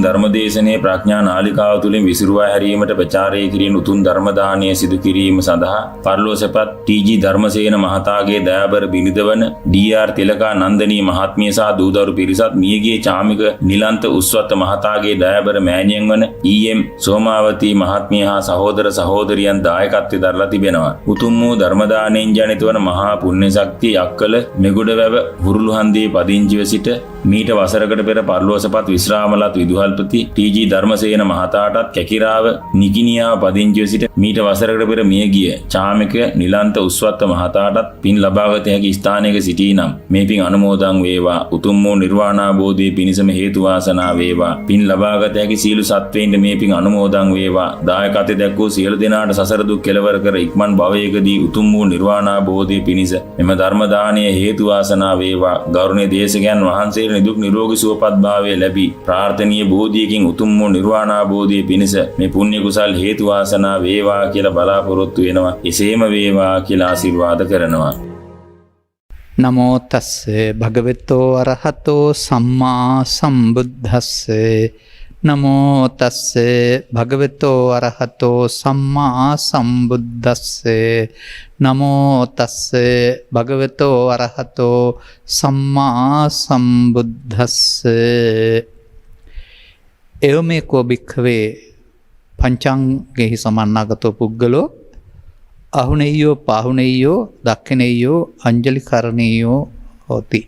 ධර්මදේශනයේ ප්‍රඥා නාලිකාව තුළින් විසිරුවා හැරීමට ප්‍රචාරය කිරීම උතුම් ධර්ම දානය සිදු කිරීම සඳහා පරලෝසපත් ටී.ජී. ධර්මසේන මහතාගේ දයාබර බිරිඳ වන ඩී.ආර්. තිලකා නන්දනී මහත්මිය සහ දූදරු පිරිසත් මියගිය චාමික නිලන්ත උස්වත්ත මහතාගේ දයාබර මෑණියන් වන ඊ.එම්. සෝමාවතී මහත්මිය හා සහෝදර සහෝදරියන් දායකත්වයේ දරලා තිබෙනවා. උතුම් වූ ධර්ම දානයෙන් ජනිත වන මහා පුණ්‍ය ශක්තිය යක්කල මෙගොඩවැව හුරුළුහන්දියේ පදිංචිව සිට මීට වසරකට පෙර පරලෝසපත් විශ්‍රාමලත් විදුහල්පති ටී.ජී. ධර්මසේන මහතාටත් කැකිරාව නිකිනියාව පදිංචිව සිට මීට වසරකට පෙර මියගිය චාමික නිලන්ත උස්වත්ත මහතාටත් පින් ලබාගත හැකි ස්ථානයක සිටී නම් මේ පින් අනුමෝදන් වේවා. උතුම් වූ නිර්වාණාබෝධයේ පිණසම හේතු වාසනා වේවා. පින් ලබාගත හැකි සීල සත්වයින්ට මේ පින් අනුමෝදන් වේවා. දායකත්වයේ දැක්වූ සියලු දෙනාට සසර දුක් කෙලවර කර ඉක්මන් භවයකදී උතුම් වූ නිර්වාණාබෝධයේ පිණිස මෙම ධර්ම දානයේ හේතු වාසනා වේවා. ගෞරවනීය දේශකයන් වහන්සේට නිදුක් නිරෝගී සුවපත් භාවය ලැබී ප්‍රාර්ථනීය බෝධියකින් උතුම් වූ නිර්වාණාබෝධයේ පිණිස මේ පුණ්‍ය කුසල් හේතු වාසනා වේවා කියලා බලාපොරොත්තු වෙනවා. එසේම වේවා කියලා ආශිර්වාද කරනවා. නමෝ තස්සේ භගවතෝ අරහතෝ සම්මා සම්බුද්දස්සේ නමෝ තස්සේ භගවතෝ අරහතෝ සම්මා සම්බුද්දස්සේ නමෝ තස්සේ භගවතෝ අරහතෝ සම්මා සම්බුද්දස්සේ එවමෙකෝ භික්ඛවේ පංචාංගෙහි සමන්නාගතෝ පුද්ගලෝ අහුනෙය්‍යෝ පාහුනෙය්‍යෝ දක්ඛිනෙය්‍යෝ අංජලි කරණීයෝ හෝති.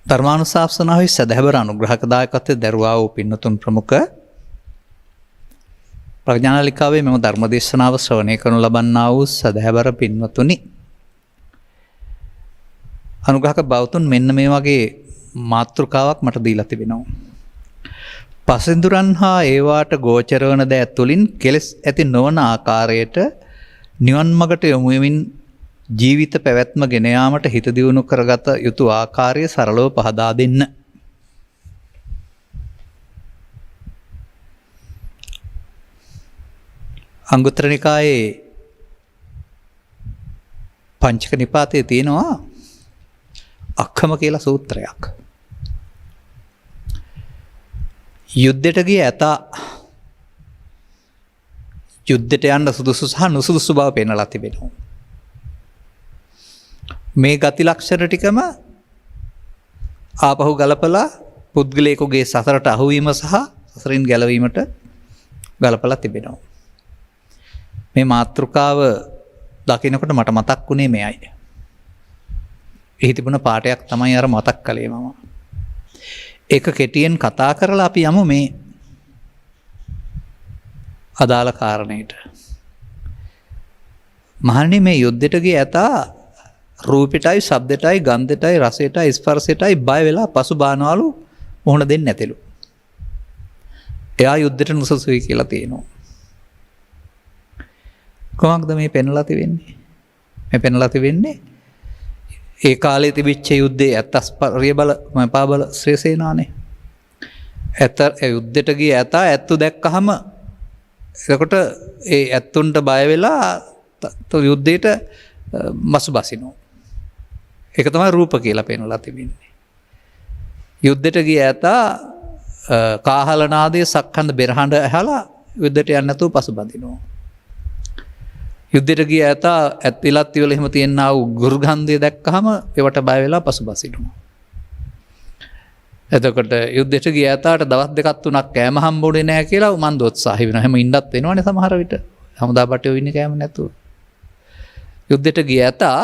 ධර්මානුශාසනාවේ සදහැවර අනුග්‍රහකදායකත්වයේ දරුවා වූ පින්නතුන් ප්‍රමුඛ ප්‍රඥානාලිකාවේ මෙම ධර්මදේශනාව ශ්‍රවණය කරනු ලබන්නා වූ සදහැවර පින්වතුනි, අනුග්‍රහක බෞතුන් මෙන්න මේ වගේ මාතෘකාවක් මට දීලා තිබෙනවා. පසින්දුරන් හා ඒවාට ගෝචර වන දෑ තුළින් කෙලෙස් ඇති නොවන ආකාරයට නිවන් මගට යොමු වෙමින් ජීවිත පැවැත්ම ගෙන යාමට හිත දියුණු කරගත යුතු ආකාරය සරලව පහදා දෙන්න. අංගුත්තර නිකායේ පංචක නිපාතයේ තියෙනවා අක්ඛම කියලා සූත්‍රයක්. යුද්ධයට ගිය ඇතා යුද්ධයට යන්න සුදුසු සහ නුසුදුසු බව පෙන්වලා තිබෙනවා. මේ ගති ලක්ෂණ ටිකම ආපහු ගලපලා පුද්ගලයෙකුගේ සසරට අහුවීම සහ සසරින් ගැලවීමට ගලපලා තිබෙනවා. මේ මාතෘකාව දකිනකොට මට මතක් වුණේ මෙයයි. එහි තිබුණ පාඩයක් තමයි අර මතක් කළේ මම. ඒක කෙටියෙන් කතා කරලා අපි යමු මේ අදාළ කාරණයට. මහණනි, මේ යුද්ධයට ගිය ඇතා රූපෙටයි, ශබ්දෙටයි, ගන්ධෙටයි, රසෙටයි, ස්පර්ශෙටයි බය වෙලා පසු බානවලු මොහොන දෙන්නේ නැතිලු. එයා යුද්ධයට නුසුසුයි කියලා තියෙනවා. කොහොමද මේ පෙන්ලා තිබෙන්නේ? මේ පෙන්ලා තිබෙන්නේ ඒ කාලේ තිබිච්ච යුද්ධයේ ඇත්තස්පරිය බල මපා බල ශ්‍රී සේනානේ. ඇත යුද්ධයට ගිය ඇතා ඇත්තු දැක්කහම එතකොට ඒ ඇත්තුන්ට බය වෙලා යුද්ධයට මසු බසිනවා. ඒක තමයි රූප කියලා පෙන්වලා තිබෙන්නේ. යුද්ධයට ගිය ඇතා කාහල නාදයේ සක්කන්ද බෙරහඬ ඇහලා යුද්ධයට යන්නේ නැතුව පසුබදිනවා. යුද්ධයට ගිය ඇතා ඇත් ඉවල එහෙම තියෙනා වූ ගුරුගන්ධය දැක්කහම ඒවට බය වෙලා පසුබසිනවා. එතකොට යුද්ධයට ගිය ඇතාට දවස් දෙකක් තුනක් කෑම හම්බුනේ නැහැ කියලා මන් දෝත්සාහි වෙනවා. එහෙම ඉන්නත් වෙනවනේ සමහර විට. හමුදා බටේ ඉන්නේ කෑම නැතුව. යුද්ධයට ගිය ඇතා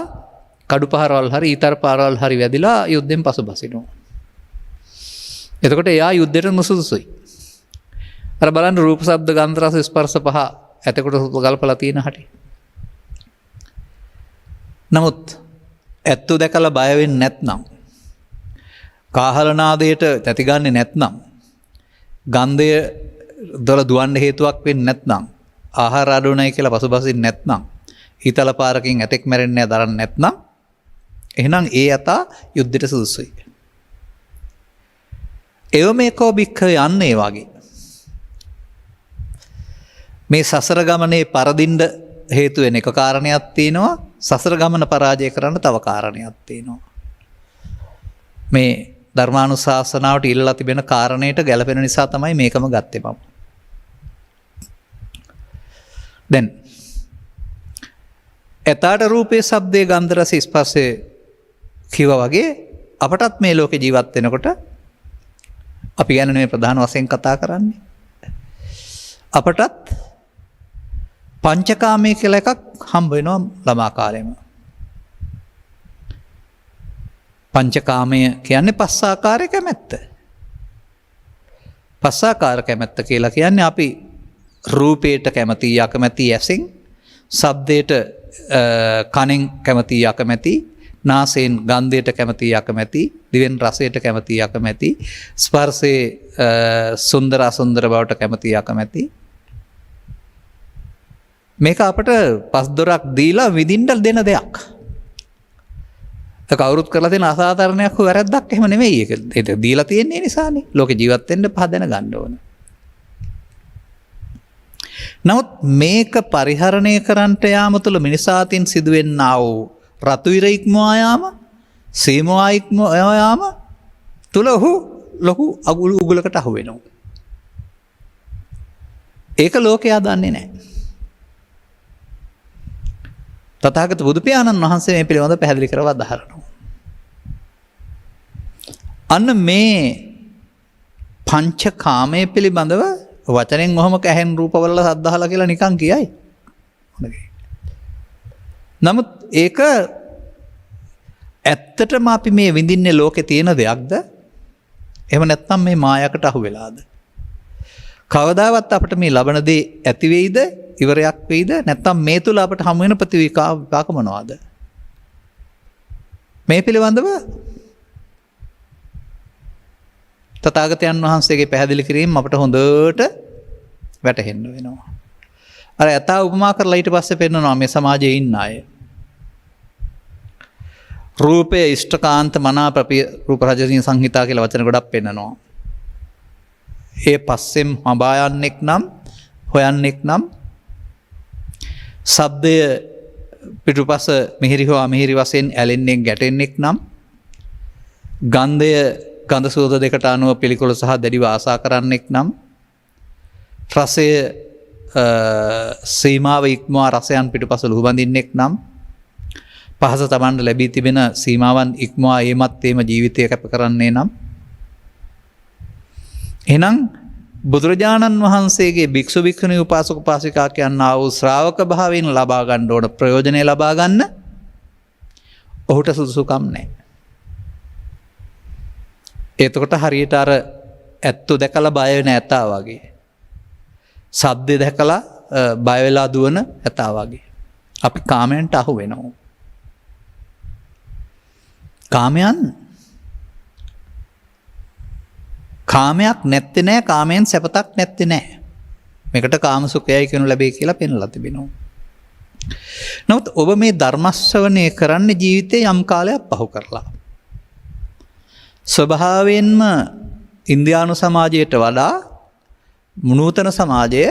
කඩු පහරවල් හරි ඊතර පාරවල් හරි වැදිලා යුද්ධෙන් පසුබසිනවා. එතකොට එයා යුද්ධයට නුසුදුසුයි. අර බලන්න රූප, ශබ්ද, ගන්ධ, රස, ස්පර්ශ පහ ඇතකොට ගල්පලා තියෙන හැටි. නමුත් ඇත්තු දැකලා බය වෙන්නේ නැත්නම්, කාහල නාදයට තැතිගන්නේ නැත්නම්, ගන්ධය දොර දුවන්න හේතුවක් වෙන්නේ නැත්නම්, ආහාර අඩුණයි කියලා පසුබසින් නැත්නම්, හිතල පාරකින් ඇතෙක් මැරෙන්නේ දරන්නේ නැත්නම්, එහෙනම් ඒ යතා යුද්ධයට සුදුසුයි. එවමෙකෝ භික්ඛවේ යන්නේ වගේ. මේ සසර ගමනේ පරදින්න හේතු වෙන එක කාරණයක් තියෙනවා. සසර ගමන පරාජය කරන්න තව කාරණයක් තියෙනවා. මේ ධර්මානුශාසනාවට ඉල්ලලා තිබෙන කාරණයට ගැලපෙන නිසා තමයි මේකම ගත්තේ මම. දැන් එතාට රූපේ ශබ්දේ ගන්ධ රස ස්පර්ශය කිව්වා වගේ අපටත් මේ ලෝකේ ජීවත් වෙනකොට අපි ගැන මේ ප්‍රධාන වශයෙන් කතා කරන්නේ. අපටත් පංචකාමයේ කියලා එකක් හම්බ වෙනවා ළමා කාලෙම. පංචකාමය කියන්නේ පස් ආකාරයක කැමැත්ත. පස් ආකාර කැමැත්ත කියලා කියන්නේ අපි රූපයට කැමති අකමැති ඇසින්, ශබ්දයට කනෙන් කැමති අකමැති, නාසයෙන් ගන්ධයට කැමති අකමැති, දිවෙන් රසයට කැමති අකමැති, ස්පර්ශයේ සුන්දර අසුන්දර බවට කැමති අකමැති. මේක අපට පස් දොරක් දීලා විඳින්න දෙන දෙයක්. කවුරුත් කරලා තියෙන අසාධාරණයක් හෝ වැරද්දක් එහෙම නෙමෙයි ඒක. ඒක දීලා තියෙන්නේ නිසානේ. ලෝකේ ජීවත් වෙන්න පහදන ගන්න ඕන. නමුත් මේක පරිහරණය කරන්නට යාම තුළ මිනිසාතින් සිදුවෙන්නා වූ රතු ඉර ඉක්මවා යාම, සීමාව ඉක්මවා යාම තුළ ඔහු ලොකු උගලකට අහු වෙනවා. ඒක ලෝකයා දන්නේ නැහැ. තථාගත බුදු පියාණන් වහන්සේ මේ පිළිබඳව පැහැදිලි කරව දහරනවා. අන්න මේ පංචකාමයේ පිළිබඳව වචනෙන් ඔහොම කැහෙන් රූපවල සද්දහලා කියලා නිකන් කියයි. නමුත් ඒක ඇත්තටම අපි මේ විඳින්නේ ලෝකේ තියෙන දෙයක්ද? එහෙම නැත්නම් මේ මායකට අහු වෙලාද? කවදාවත් අපිට මේ ලබන දේ ඇති වෙයිද? ඉවරයක් වෙයිද? නැත්නම් මේ තුල අපට හමු වෙන ප්‍රතිවිපාක මොනවාද? මේ පිළිබඳව තථාගතයන් වහන්සේගේ පැහැදිලි කිරීම අපට හොඳට වැටහෙන්න වෙනවා. අර යථා උපමා කරලා ඊට පස්සේ පෙන්නනවා මේ සමාජයේ ඉන්න අය. රූපේ ඉෂ්ඨකාන්ත මනාප රූප රජසින් සංහිතා කියලා වචන ගොඩක් පෙන්නනවා. ඒ පස්සෙන් හඹායන්නෙක් නම් හොයන්නෙක් නම් ශබ්දය පිටුපස මිහිරි හෝ අමිහිරි වශයෙන් ඇලෙන්නේ ගැටෙන්නෙක් නම් ගන්ධය ගඳ සුවඳ දෙකට අනුව පිළිකුල සහ දැඩිව ආසා කරන්නෙක් නම් රසය සීමාව ඉක්මවා රසයන් පිටුපස ලුහුබඳින්නෙක් නම් පහස තමන්ට ලැබී තිබෙන සීමාවන් ඉක්මවා ඒමත් ඒම ජීවිතය කැප කරන්නේ නම් එහෙනම් බුදුරජාණන් වහන්සේගේ භික්ෂු භික්ෂුණී උපාසක උපාසිකා කියනා වූ ශ්‍රාවක භාවයෙන් ලබා ගන්න ඕන ප්‍රයෝජනය ලබා ගන්න ඔහුට සුදුසුකම් නැහැ. එතකොට හරියට අර ඇත්තු දැකලා බය වෙන ඇතා වගේ. සද්දේ දැකලා බය වෙලා දුවන ඇතා වගේ. අපි කාමයන්ට අහු වෙනවා. කාමයක් නැත්තේ නෑ, කාමයෙන් සැපතක් නැත්තේ නෑ. මේකට කාම සුඛයයි කියනු ලැබේ කියලා පෙන්වලා තිබෙනවා. නමුත් ඔබ මේ ධර්ම ශ්‍රවණය කරන්න ජීවිතේ යම් කාලයක් පහු කරලා. ස්වභාවයෙන්ම ඉන්දියානු සමාජයට වඩා නූතන සමාජය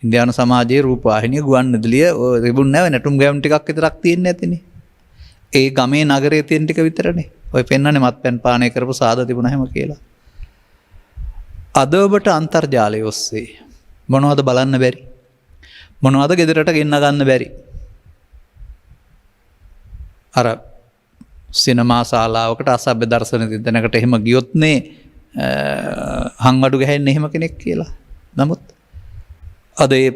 ඉන්දියානු සමාජයේ රූපවාහිනිය ගුවන්විදුලිය තිබුණ නැව නැටුම් ගැයුම් ටිකක් විතරක් තියෙන්නේ නැතිනේ. ඒ ගමේ නගරයේ තියෙන ටික විතරනේ. ඔය පෙන්වන්නේ මත්පැන් පානය කරපු සාද තිබුණ හැම කියලා. අද ඔබට අන්තර්ජාලය ඔස්සේ මොනවද බලන්න බැරි? මොනවද ගෙදරට ගෙන්න ගන්න බැරි? අර සිනමා ශාලාවකට අසභ්‍ය දර්ශන දෙන්නකට එහෙම ගියොත්නේ හංවඩු ගහන්නේ එහෙම කෙනෙක් කියලා. නමුත් අද ඒ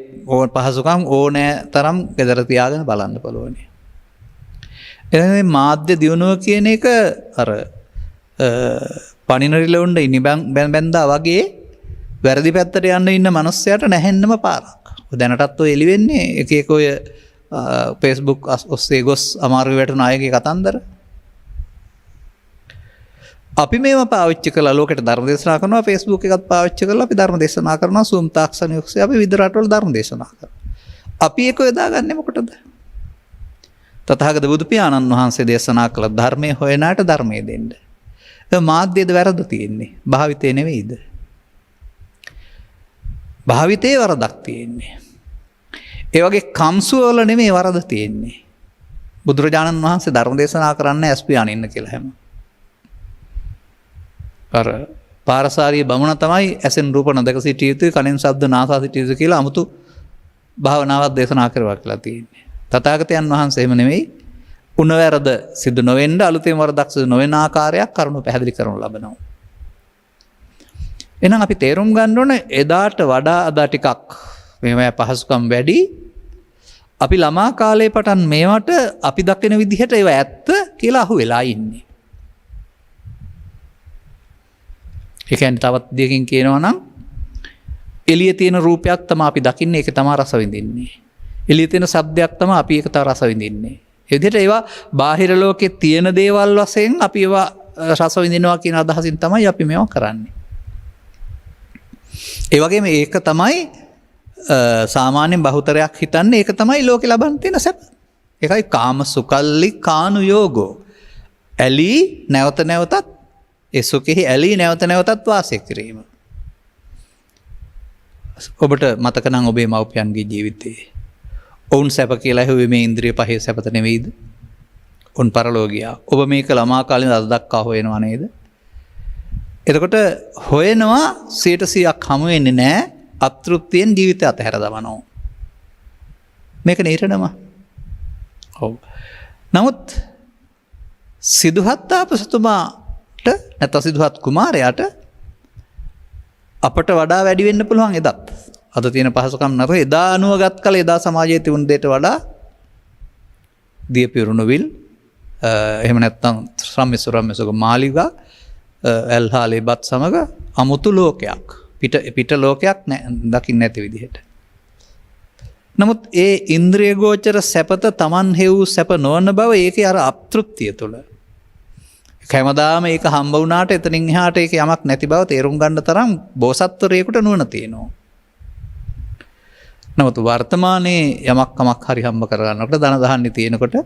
පහසුකම් ඕනෑ තරම් ගෙදර තියාගෙන බලන්න පුළුවන්. එහෙනම් මාධ්‍ය දියුණුව කියන එක අර පණිනරිලොන්ඩ ඉනි බැන්දා වගේ වැරදි පැත්තට යන්න ඉන්න මනුස්සයට නැහෙන්නම පාරක්. දැනටත් ඔය එළි වෙන්නේ එක එක ඔය Facebook ඔස්සේ ගොස් අමාරු වැටුණු අයගේ කතන්දර. අපි මේවා පාවිච්චි කරලා ලෝකෙට ධර්ම දේශනා කරනවා. Facebook එකත් පාවිච්චි කරලා අපි ධර්ම දේශනා කරනවා. Zoom තාක්ෂණය ඔස්සේ අපි විවිධ රටවල ධර්ම දේශනා කරනවා. අපි ඒක යොදාගන්නේ මොකටද? තථාගත බුදු පියාණන් වහන්සේ දේශනා කළ ධර්මයේ හොයනාට ධර්මයේ දෙන්න. ඒ මාධ්‍යද වැරද්ද තියෙන්නේ. භාවිතේ නෙවෙයිද? භාවිතේ වරදක් තියෙන්නේ. ඒ වගේ කම්සු වල නෙමෙයි වරද තියෙන්නේ. බුදුරජාණන් වහන්සේ ධර්ම දේශනා කරන්න ඇස් පියාණන් ඉන්න කියලා හැම. අර පාරසාරිය බමුණ තමයි ඇසෙන් රූප නොදක සිටිය යුතුයි කනෙන් ශබ්ද නාසා සිටිය යුතුයි කියලා 아무තු භාවනාවක් දේශනා කරවා කියලා තියෙන්නේ. තථාගතයන් වහන්සේ එහෙම නෙවෙයි උනවැරද සිදු නොවෙන්න අලුතෙන් වරදක් සිදු නොවන ආකාරයක් කරුණු පැහැදිලි කරනු ලබනවා. එහෙනම් අපි තේරුම් ගන්න ඕනේ එදාට වඩා අද ටිකක් මේවා පහසුකම් වැඩි. අපි ළමා කාලේ පටන් මේවට අපි දකින විදිහට ඒවා ඇත්ත කියලා අහු වෙලා ඉන්නේ. ඒ කියන්නේ තවත් දෙයකින් කියනවා නම් එළියේ තියෙන රූපයක් තමයි අපි දකින්නේ ඒක තමයි රස විඳින්නේ. එළියේ තියෙන ශබ්දයක් තමයි අපි ඒක තමයි රස විඳින්නේ. ඒ විදිහට ඒවා බාහිර ලෝකේ තියෙන දේවල් වශයෙන් අපි ඒවා රස විඳිනවා කියන අදහසින් තමයි අපි මේවා කරන්නේ. ඒ වගේම ඒක තමයි සාමාන්‍යයෙන් බහුතරයක් හිතන්නේ ඒක තමයි ලෝකේ ලබන්න තියෙන සැප. ඒකයි කාම සුකල්ලි කානු යෝගෝ. ඇලී නැවත නැවතත් ඒ සුඛෙහි ඇලී නැවත නැවතත් වාසය කිරීම. ඔබට මතක නම් ඔබේ මව්පියන්ගේ ජීවිතේ ඔවුන් සැප කියලා ඇහුවේ මේ ඉන්ද්‍රිය පහේ සැපත නෙවෙයිද? ඔවුන් පරලෝ ගියා. ඔබ මේක ළමා කාලේ අද දක්වා හොයනවා නේද? එතකොට හොයනවා 100%ක් හමු වෙන්නේ නැහැ. අතෘප්තියෙන් ජීවිතය අතහැර දමනවා. මේක නිරණම. ඔව්. නමුත් සිදුහත් තාපසතුමාට නැත්නම් සිදුහත් කුමාරයාට අපට වඩා වැඩි වෙන්න පුළුවන් එදත්. අද තියෙන පහසුකම් නතර එදා අනුවගත් කල එදා සමාජයේ තිබුණු දෙයට වඩා දියපිරුණුවිල් එහෙම නැත්නම් සම්මිසුරම්මසක මාලිගා ඇල්හාලේ බත් සමග අමුතු ලෝකයක්. පිට ලෝකයක් දකින්න නැති විදිහට. නමුත් ඒ ඉන්ද්‍රිය ගෝචර සැපත Taman හේව් සැප නොවන බව ඒකේ අර අතෘප්තිය තුළ. කැමදාම ඒක හම්බ වුණාට එතනින් එහාට ඒක යමක් නැති බව තේරුම් ගන්න තරම් බෝසත්වරයෙකුට නුවණ තියෙනවා. නමුත් වර්තමානයේ යමක් කමක් හරි හම්බ කරගන්නකොට ධන දහන්නේ තියෙනකොට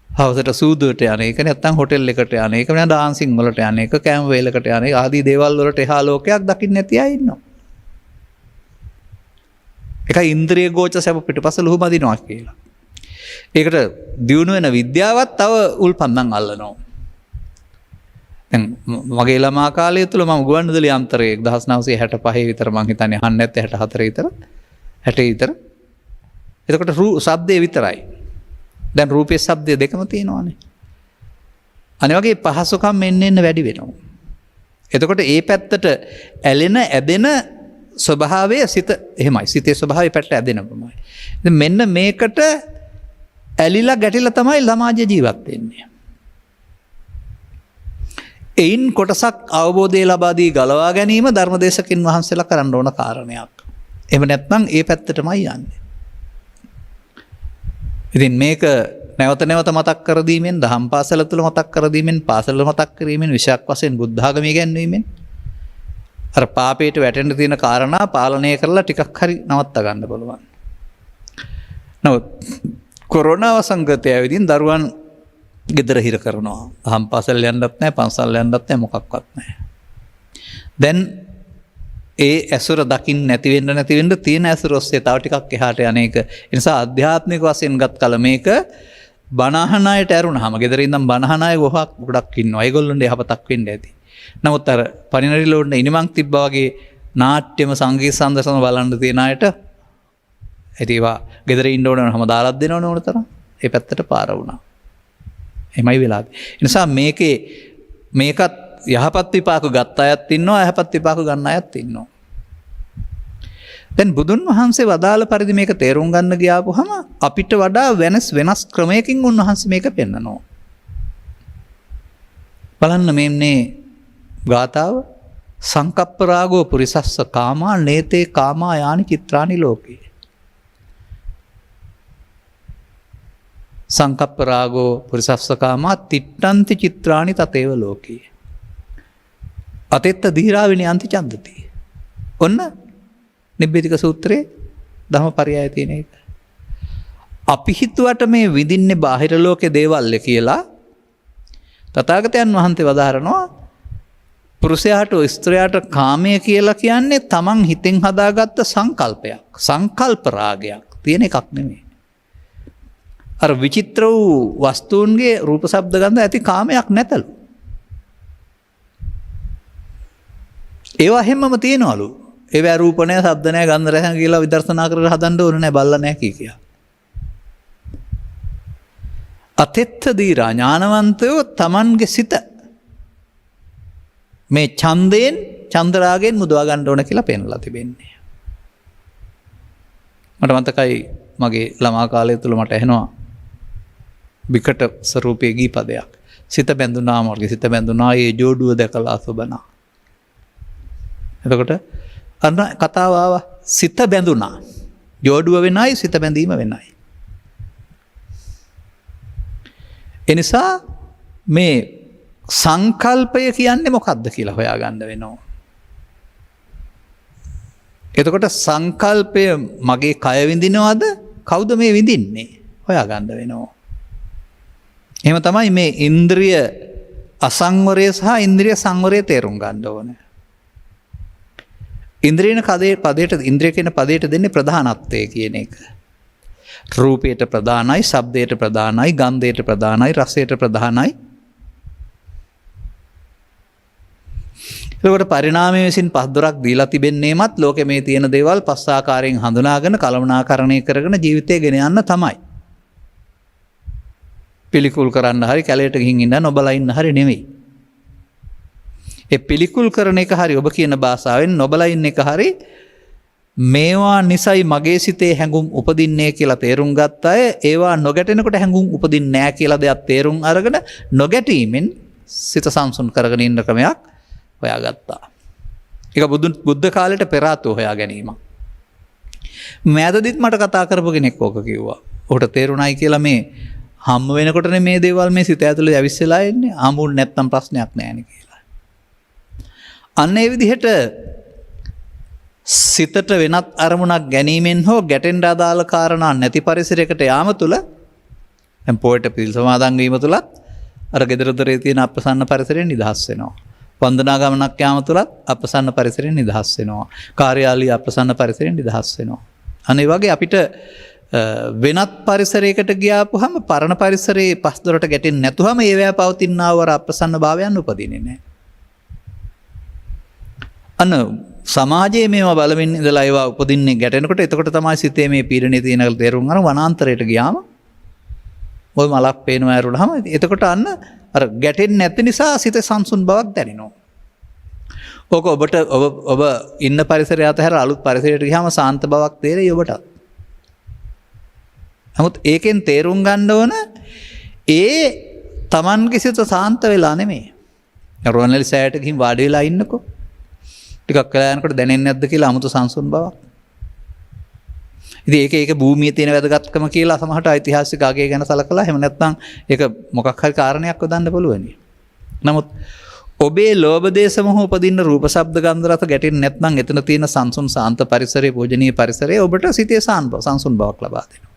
හවසට සූදුවට යන එක නැත්නම් හොටෙල් එකට යන එක නැත්නම් ඩාන්සින් වලට යන එක කැම් වේලකට යන එක ආදී දේවල් වලට එහා ලෝකයක් දකින්න නැති අය ඉන්නවා. ඒකයි ඉන්ද්‍රිය ගෝචර සැප පිටපස ලුහු බදිනවා කියලා. ඒකට දියුණු වෙන විද්‍යාවත් තව උල්පන්දම් අල්ලනවා. දැන් මගේ ළමා කාලය තුල මම ගුවන්විදුලි අන්තරේ 1965 විතර මං හිතන්නේ අහන්න නැත්te 64 විතර 60 විතර. එතකොට ශබ්දේ විතරයි. දැන් රූපේ ශබ්දය දෙකම තියෙනවානේ. අනේ වගේ පහසුකම් එන්න වැඩි වෙනවා. එතකොට ඒ පැත්තට ඇලෙන ඇදෙන ස්වභාවය සිත එහෙමයි. සිතේ ස්වභාවය පැත්තට ඇදෙනවමයි. ඉතින් මෙන්න මේකට ඇලිලා ගැටිලා තමයි සමාජ ජීවත් වෙන්නේ. එයින් කොටසක් අවබෝධය ලබා දී ගලවා ගැනීම ධර්මදේශකින් වහන්සේලා කරන්න ඕන කාරණයක්. එහෙම නැත්නම් ඒ පැත්තටමයි යන්නේ. ඉතින් මේක නැවත නැවත මතක් කර දීමෙන් දහම් පාසල තුල මතක් කර දීමෙන් පාසල මතක් කිරීමෙන් විශයක් වශයෙන් බුද්ධ ආගම ඉගැන්වීමෙන් අර පාපයට වැටෙන්න තියෙන කාරණා පාලනය කරලා ටිකක් හරි නවත්ත ගන්න බලවන්. නමුත් කොරෝනා වසංගතය ඇවිදින් දරුවන් ගෙදර හිර කරනවා. දහම් පාසල් යන්නත් නැහැ, පන්සල් යන්නත් නැහැ, මොකක්වත් නැහැ. දැන් ඒ ඇසුර දකින්න නැති වෙන්න තියෙන ඇසුර ඔස්සේ තව ටිකක් එහාට යන එක. ඒ නිසා ආධ්‍යාත්මික වශයෙන් ගත් කල මේක බණහන අයට ඇරුණාම ගෙදර ඉඳන් බණහන අය ගොඩක් ඉන්නවා. ඒගොල්ලොන්ට යහපතක් වෙන්න ඇති. නමුත් අර පරිණරිලෝන්න ඉනිමක් තිබ්බා වගේ නාට්‍යම සංගීත සම්දර්ශන බලන්න තියෙන අයට ඒවා ගෙදර ඉන්න ඕන හැම දාලක් දෙනවනේ ඕන තරම්. ඒ පැත්තට පාර වුණා. එමයි වෙලා. ඒ නිසා මේකත් යහපත් විපාක ගත් අයත් ඉන්නවා, යහපත් විපාක ගන්න අයත් ඉන්නවා. දැන් බුදුන් වහන්සේ වදාළ පරිදි මේක තේරුම් ගන්න ගියාපුවම අපිට වඩා වෙනස් ක්‍රමයකින් උන්වහන්සේ මේක පෙන්නනවා. බලන්න මේ ගාථාව සංකප්ප රාගෝ පුරිසස්ස කාමා නේතේ කාමා යානි චිත්‍රානි ලෝකේ. සංකප්ප රාගෝ පුරිසස්ස කාමා තිට්ඨන්ති චිත්‍රානි තතේව ලෝකේ. අතෙත්ත දීරාවිනි අන්ති චන්දති. ඔන්න නිබ්බේධික සූත්‍රයේ ධම්මපරියාය තියෙන එක. අපි හිතුවට මේ විඳින්නේ බාහිර ලෝකේ දේවල් කියලා තථාගතයන් වහන්සේ වදාහරනවා පුරුෂයාට ස්ත්‍රයාට කාමය කියලා කියන්නේ තමන් හිතෙන් හදාගත්ත සංකල්පයක්. සංකල්ප රාගයක් තියෙන එකක් නෙමෙයි. අර විචිත්‍ර වූ වස්තුන්ගේ රූප ශබ්ද ගන්ධ ඇති කාමයක් නැතලු. ඒවා හැමම තියෙනවලු. ඒවා රූප නැහැ, ශබ්ද නැහැ, ගන්ධ නැහැ කියලා විදර්ශනා කරලා හදන්න ඕනේ නැහැ, බල්ලා නැහැ කියා. අතෙත්ත දීරා ඥානවන්තයෝ තමන්ගේ සිත මේ ඡන්දයෙන්, චන්ද්‍රාගෙන් මුදවා ගන්න ඕන කියලා පෙන්වලා තිබෙන්නේ. මට මතකයි මගේ ළමා කාලය තුල මට ඇහෙනවා විකට ස්වරූපයේ ගී පදයක්. සිත බැඳුනා මර්ගේ සිත බැඳුනා ඒ ජෝඩුව දැකලා සොබනා. එතකොට අන්න කතාව ආවා සිත බැඳුනා. ජෝඩුව වෙනයි සිත බැඳීම වෙනයි. එනිසා මේ සංකල්පය කියන්නේ මොකක්ද කියලා හොයාගන්න වෙනවා. එතකොට සංකල්පය මගේ කය විඳිනවද? කවුද මේ විඳින්නේ? හොයාගන්න වෙනවා. එහෙම තමයි මේ ඉන්ද්‍රිය අසංවරය සහ ඉන්ද්‍රිය සංවරය තේරුම් ගන්න ඕනේ. ඉන්ද්‍රියන පදයට ඉන්ද්‍රිය කියන පදයට දෙන්නේ ප්‍රධානත්වය කියන එක. රූපයට ප්‍රධානයි, ශබ්දයට ප්‍රධානයි, ගන්ධයට ප්‍රධානයි, රසයට ප්‍රධානයි. එතකොට පරිණාමය විසින් පස්දොරක් දීලා තිබෙන්නේමත් ලෝකෙ මේ තියෙන දේවල් පස් ආකාරයෙන් හඳුනාගෙන කළමනාකරණය කරගෙන ජීවිතය ගෙන යන්න තමයි. පිළිකුල් කරන්න හරි කැලේට ගිහින් ඉන්න නොබලා ඉන්න හරි නෙමෙයි. ඒ පිළිකුල් කරන එක හරි ඔබ කියන භාෂාවෙන් නොබලා ඉන්න එක හරි මේවා නිසයි මගේ සිතේ හැඟුම් උපදින්නේ කියලා තේරුම් ගත්ත අය ඒවා නොගැටෙනකොට හැඟුම් උපදින්නේ නැහැ කියලා දෙයක් තේරුම් අරගෙන නොගැටීමෙන් සිත සංසුන් කරගෙන ඉන්න ක්‍රමයක් හොයාගත්තා. ඒක බුද්ධ කාලයට පෙර ආතෝ හොයා ගැනීම. මෑතදිත් මට කතා කරපු කෙනෙක් ඕක කිව්වා. ඔහුට තේරුණයි කියලා මේ හම්බ වෙනකොටනේ මේ දේවල් මේ සිත ඇතුලේ ඇවිස්සලා එන්නේ. හම්බුනේ නැත්නම් ප්‍රශ්නයක් නැහැ කියලා. අන්න ඒ විදිහට සිතට වෙනත් අරමුණක් ගැනීමෙන් හෝ ගැටෙන්න අදාළ කාරණා නැති පරිසරයකට යාම තුළ දැන් පොයට පිළිල් සමාදන් වීම තුලත් අර gedara dore තියෙන අප්‍රසන්න පරිසරයෙන් නිදහස් වෙනවා. වන්දනා ගමනක් යාම තුලත් අප්‍රසන්න පරිසරයෙන් නිදහස් වෙනවා. කාර්යාලීය අප්‍රසන්න පරිසරයෙන් නිදහස් වෙනවා. අනේ වගේ අපිට වෙනත් පරිසරයකට ගියාපුහම පරණ පරිසරයේ පස්දොරට ගැටෙන්නේ නැතුවම ඒවැය පවතිනා වූ අප්‍රසන්න භාවයන් උපදින්නේ නැහැ. අන්න සමාජයේ මේවා බලමින් ඉඳලා ඒවා උපදින්නේ ගැටෙනකොට එතකොට තමයි සිතේ මේ පීඩනයේ තියෙන තේරුම් අරන් වනාන්තරයට ගියාම ওই මලක් පේනවා ඇරුණාම එතකොට අන්න අර ගැටෙන්නේ නැති නිසා සිත සංසුන් බවක් දැනෙනවා. ඕක ඔබ ඉන්න පරිසරය අතහැර අලුත් පරිසරයකට ගියාම සාන්ත බවක් තේරෙයි ඔබට. නමුත් ඒකෙන් තේරුම් ගන්න ඕන ඒ Tamanගේ සිත සාන්ත වෙලා නෙමෙයි. රුවන්වැලි සෑයට ගිහින් වාඩි වෙලා ඉන්නකෝ. ටිකක් වෙලා යනකොට දැනෙන්නේ නැද්ද කියලා 아무තු සංසුන් බවක්. ඉතින් ඒක භූමියේ තියෙන වැදගත්කම කියලා සමහරට ඓතිහාසික අගය ගැන සලකලා එහෙම නැත්නම් ඒක මොකක් හරි කාරණයක් යොදන්න පුළුවනි. නමුත් ඔබේ ලෝභ දේශ මොහ උපදින්න රූප ශබ්ද ගන්ධ රස ගැටෙන්නේ නැත්නම් එතන තියෙන සංසුන් සාන්ත පරිසරයේ පූජනීය පරිසරයේ ඔබට සිතේ සංසුන් බවක් ලබා දෙනවා.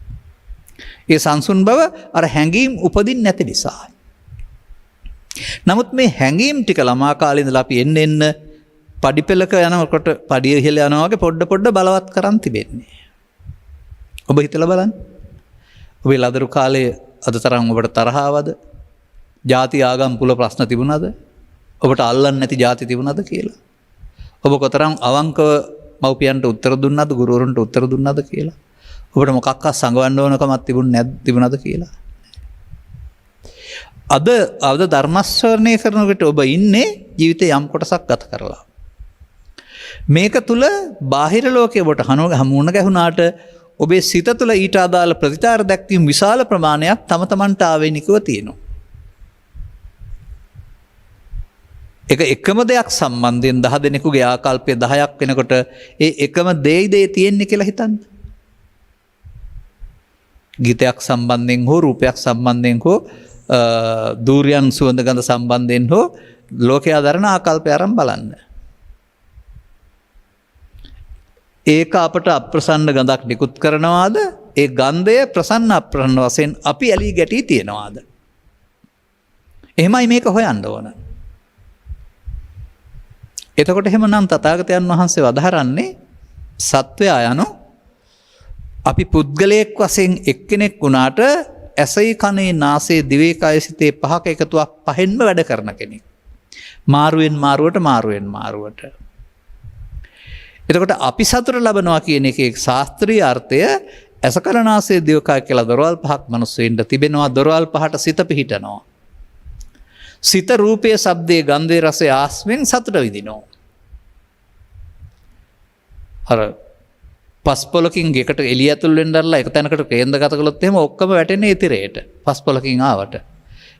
ඒ සංසුන් බව අර හැඟීම් උපදින්න නැති නිසා. නමුත් මේ හැඟීම් ටික ළමා කාලේ ඉඳලා අපි එන්න පඩිපෙලක යනකොට පඩිය ඉහළ යනවා වගේ පොඩ බලවත් කරන් තිබෙන්නේ. ඔබ හිතලා බලන්න. ඔබේ ලදරු කාලේ අද තරම් ඔබට තරහවද? ಜಾති ආගම් කුල ප්‍රශ්න තිබුණාද? ඔබට අල්ලන්නේ නැති ಜಾති තිබුණාද කියලා? ඔබ කොතරම් අවංකව මව්පියන්ට උත්තර දුන්නාද? ගුරුවරුන්ට උත්තර දුන්නාද කියලා? ඔබට මොකක්වත් සංගවන්න ඕනකමක් තිබුණාද කියලා? අද ධර්ම ශ්‍රවණය කරනකොට ඔබ ඉන්නේ ජීවිතේ යම් කොටසක් ගත කරලා. මේක තුල බාහිර ලෝකයේ ඔබට හමුවන ගැහුණාට ඔබේ සිත තුළ ඊට අදාළ ප්‍රතිචාර දැක්වීම විශාල ප්‍රමාණයක් තම තමන්ට ආවේනිකව තියෙනවා. ඒක එකම දෙයක් සම්බන්ධයෙන් 10 දෙනෙකුගේ ආකල්පය 10ක් වෙනකොට ඒ එකම දෙයි තියෙන්නේ කියලා හිතන්න. ගීතයක් සම්බන්ධයෙන් හෝ රූපයක් සම්බන්ධයෙන් හෝ දූර්යන් සුවඳ ගඳ සම්බන්ධයෙන් හෝ ලෝකයා දරන ආකල්පය අරන් බලන්න. ඒක අපට අප්‍රසන්න ගඳක් නිකුත් කරනවාද? ඒ ගන්ධය ප්‍රසන්න අප්‍රසන්න වශයෙන් අපි ඇලී ගැටී තියෙනවාද? එහෙමයි මේක හොයන්න ඕන. එතකොට එහෙමනම් තථාගතයන් වහන්සේ වදාහරන්නේ සත්වයා යනු අපි පුද්ගලයෙක් වශයෙන් එක්කෙනෙක් වුණාට ඇසයි කනේ නාසයේ දිවේ කය සිතේ පහක එකතුවක් පහෙන්ම වැඩ කරන කෙනෙක්. මාරුවෙන් මාරුවට. එතකොට අපි සතුට ලබනවා කියන එකේ ශාස්ත්‍රීය අර්ථය ඇසකරනාසේ දිවකය කියලා දොරවල් පහක් මිනිස්සුන්ට තිබෙනවා. දොරවල් පහට සිත පිහිටනවා. සිත රූපයේ, ශබ්දයේ, ගන්ධයේ, රසයේ ආස්මෙන් සතුට විඳිනවා. අර පස්පොලකින් එකට එළිය ඇතුල් වෙන්න දරලා එක තැනකට කේන්ද්‍රගත කළොත් එහෙම ඔක්කොම වැටෙන්නේ ඉතිරේට. පස්පොලකින් ආවට.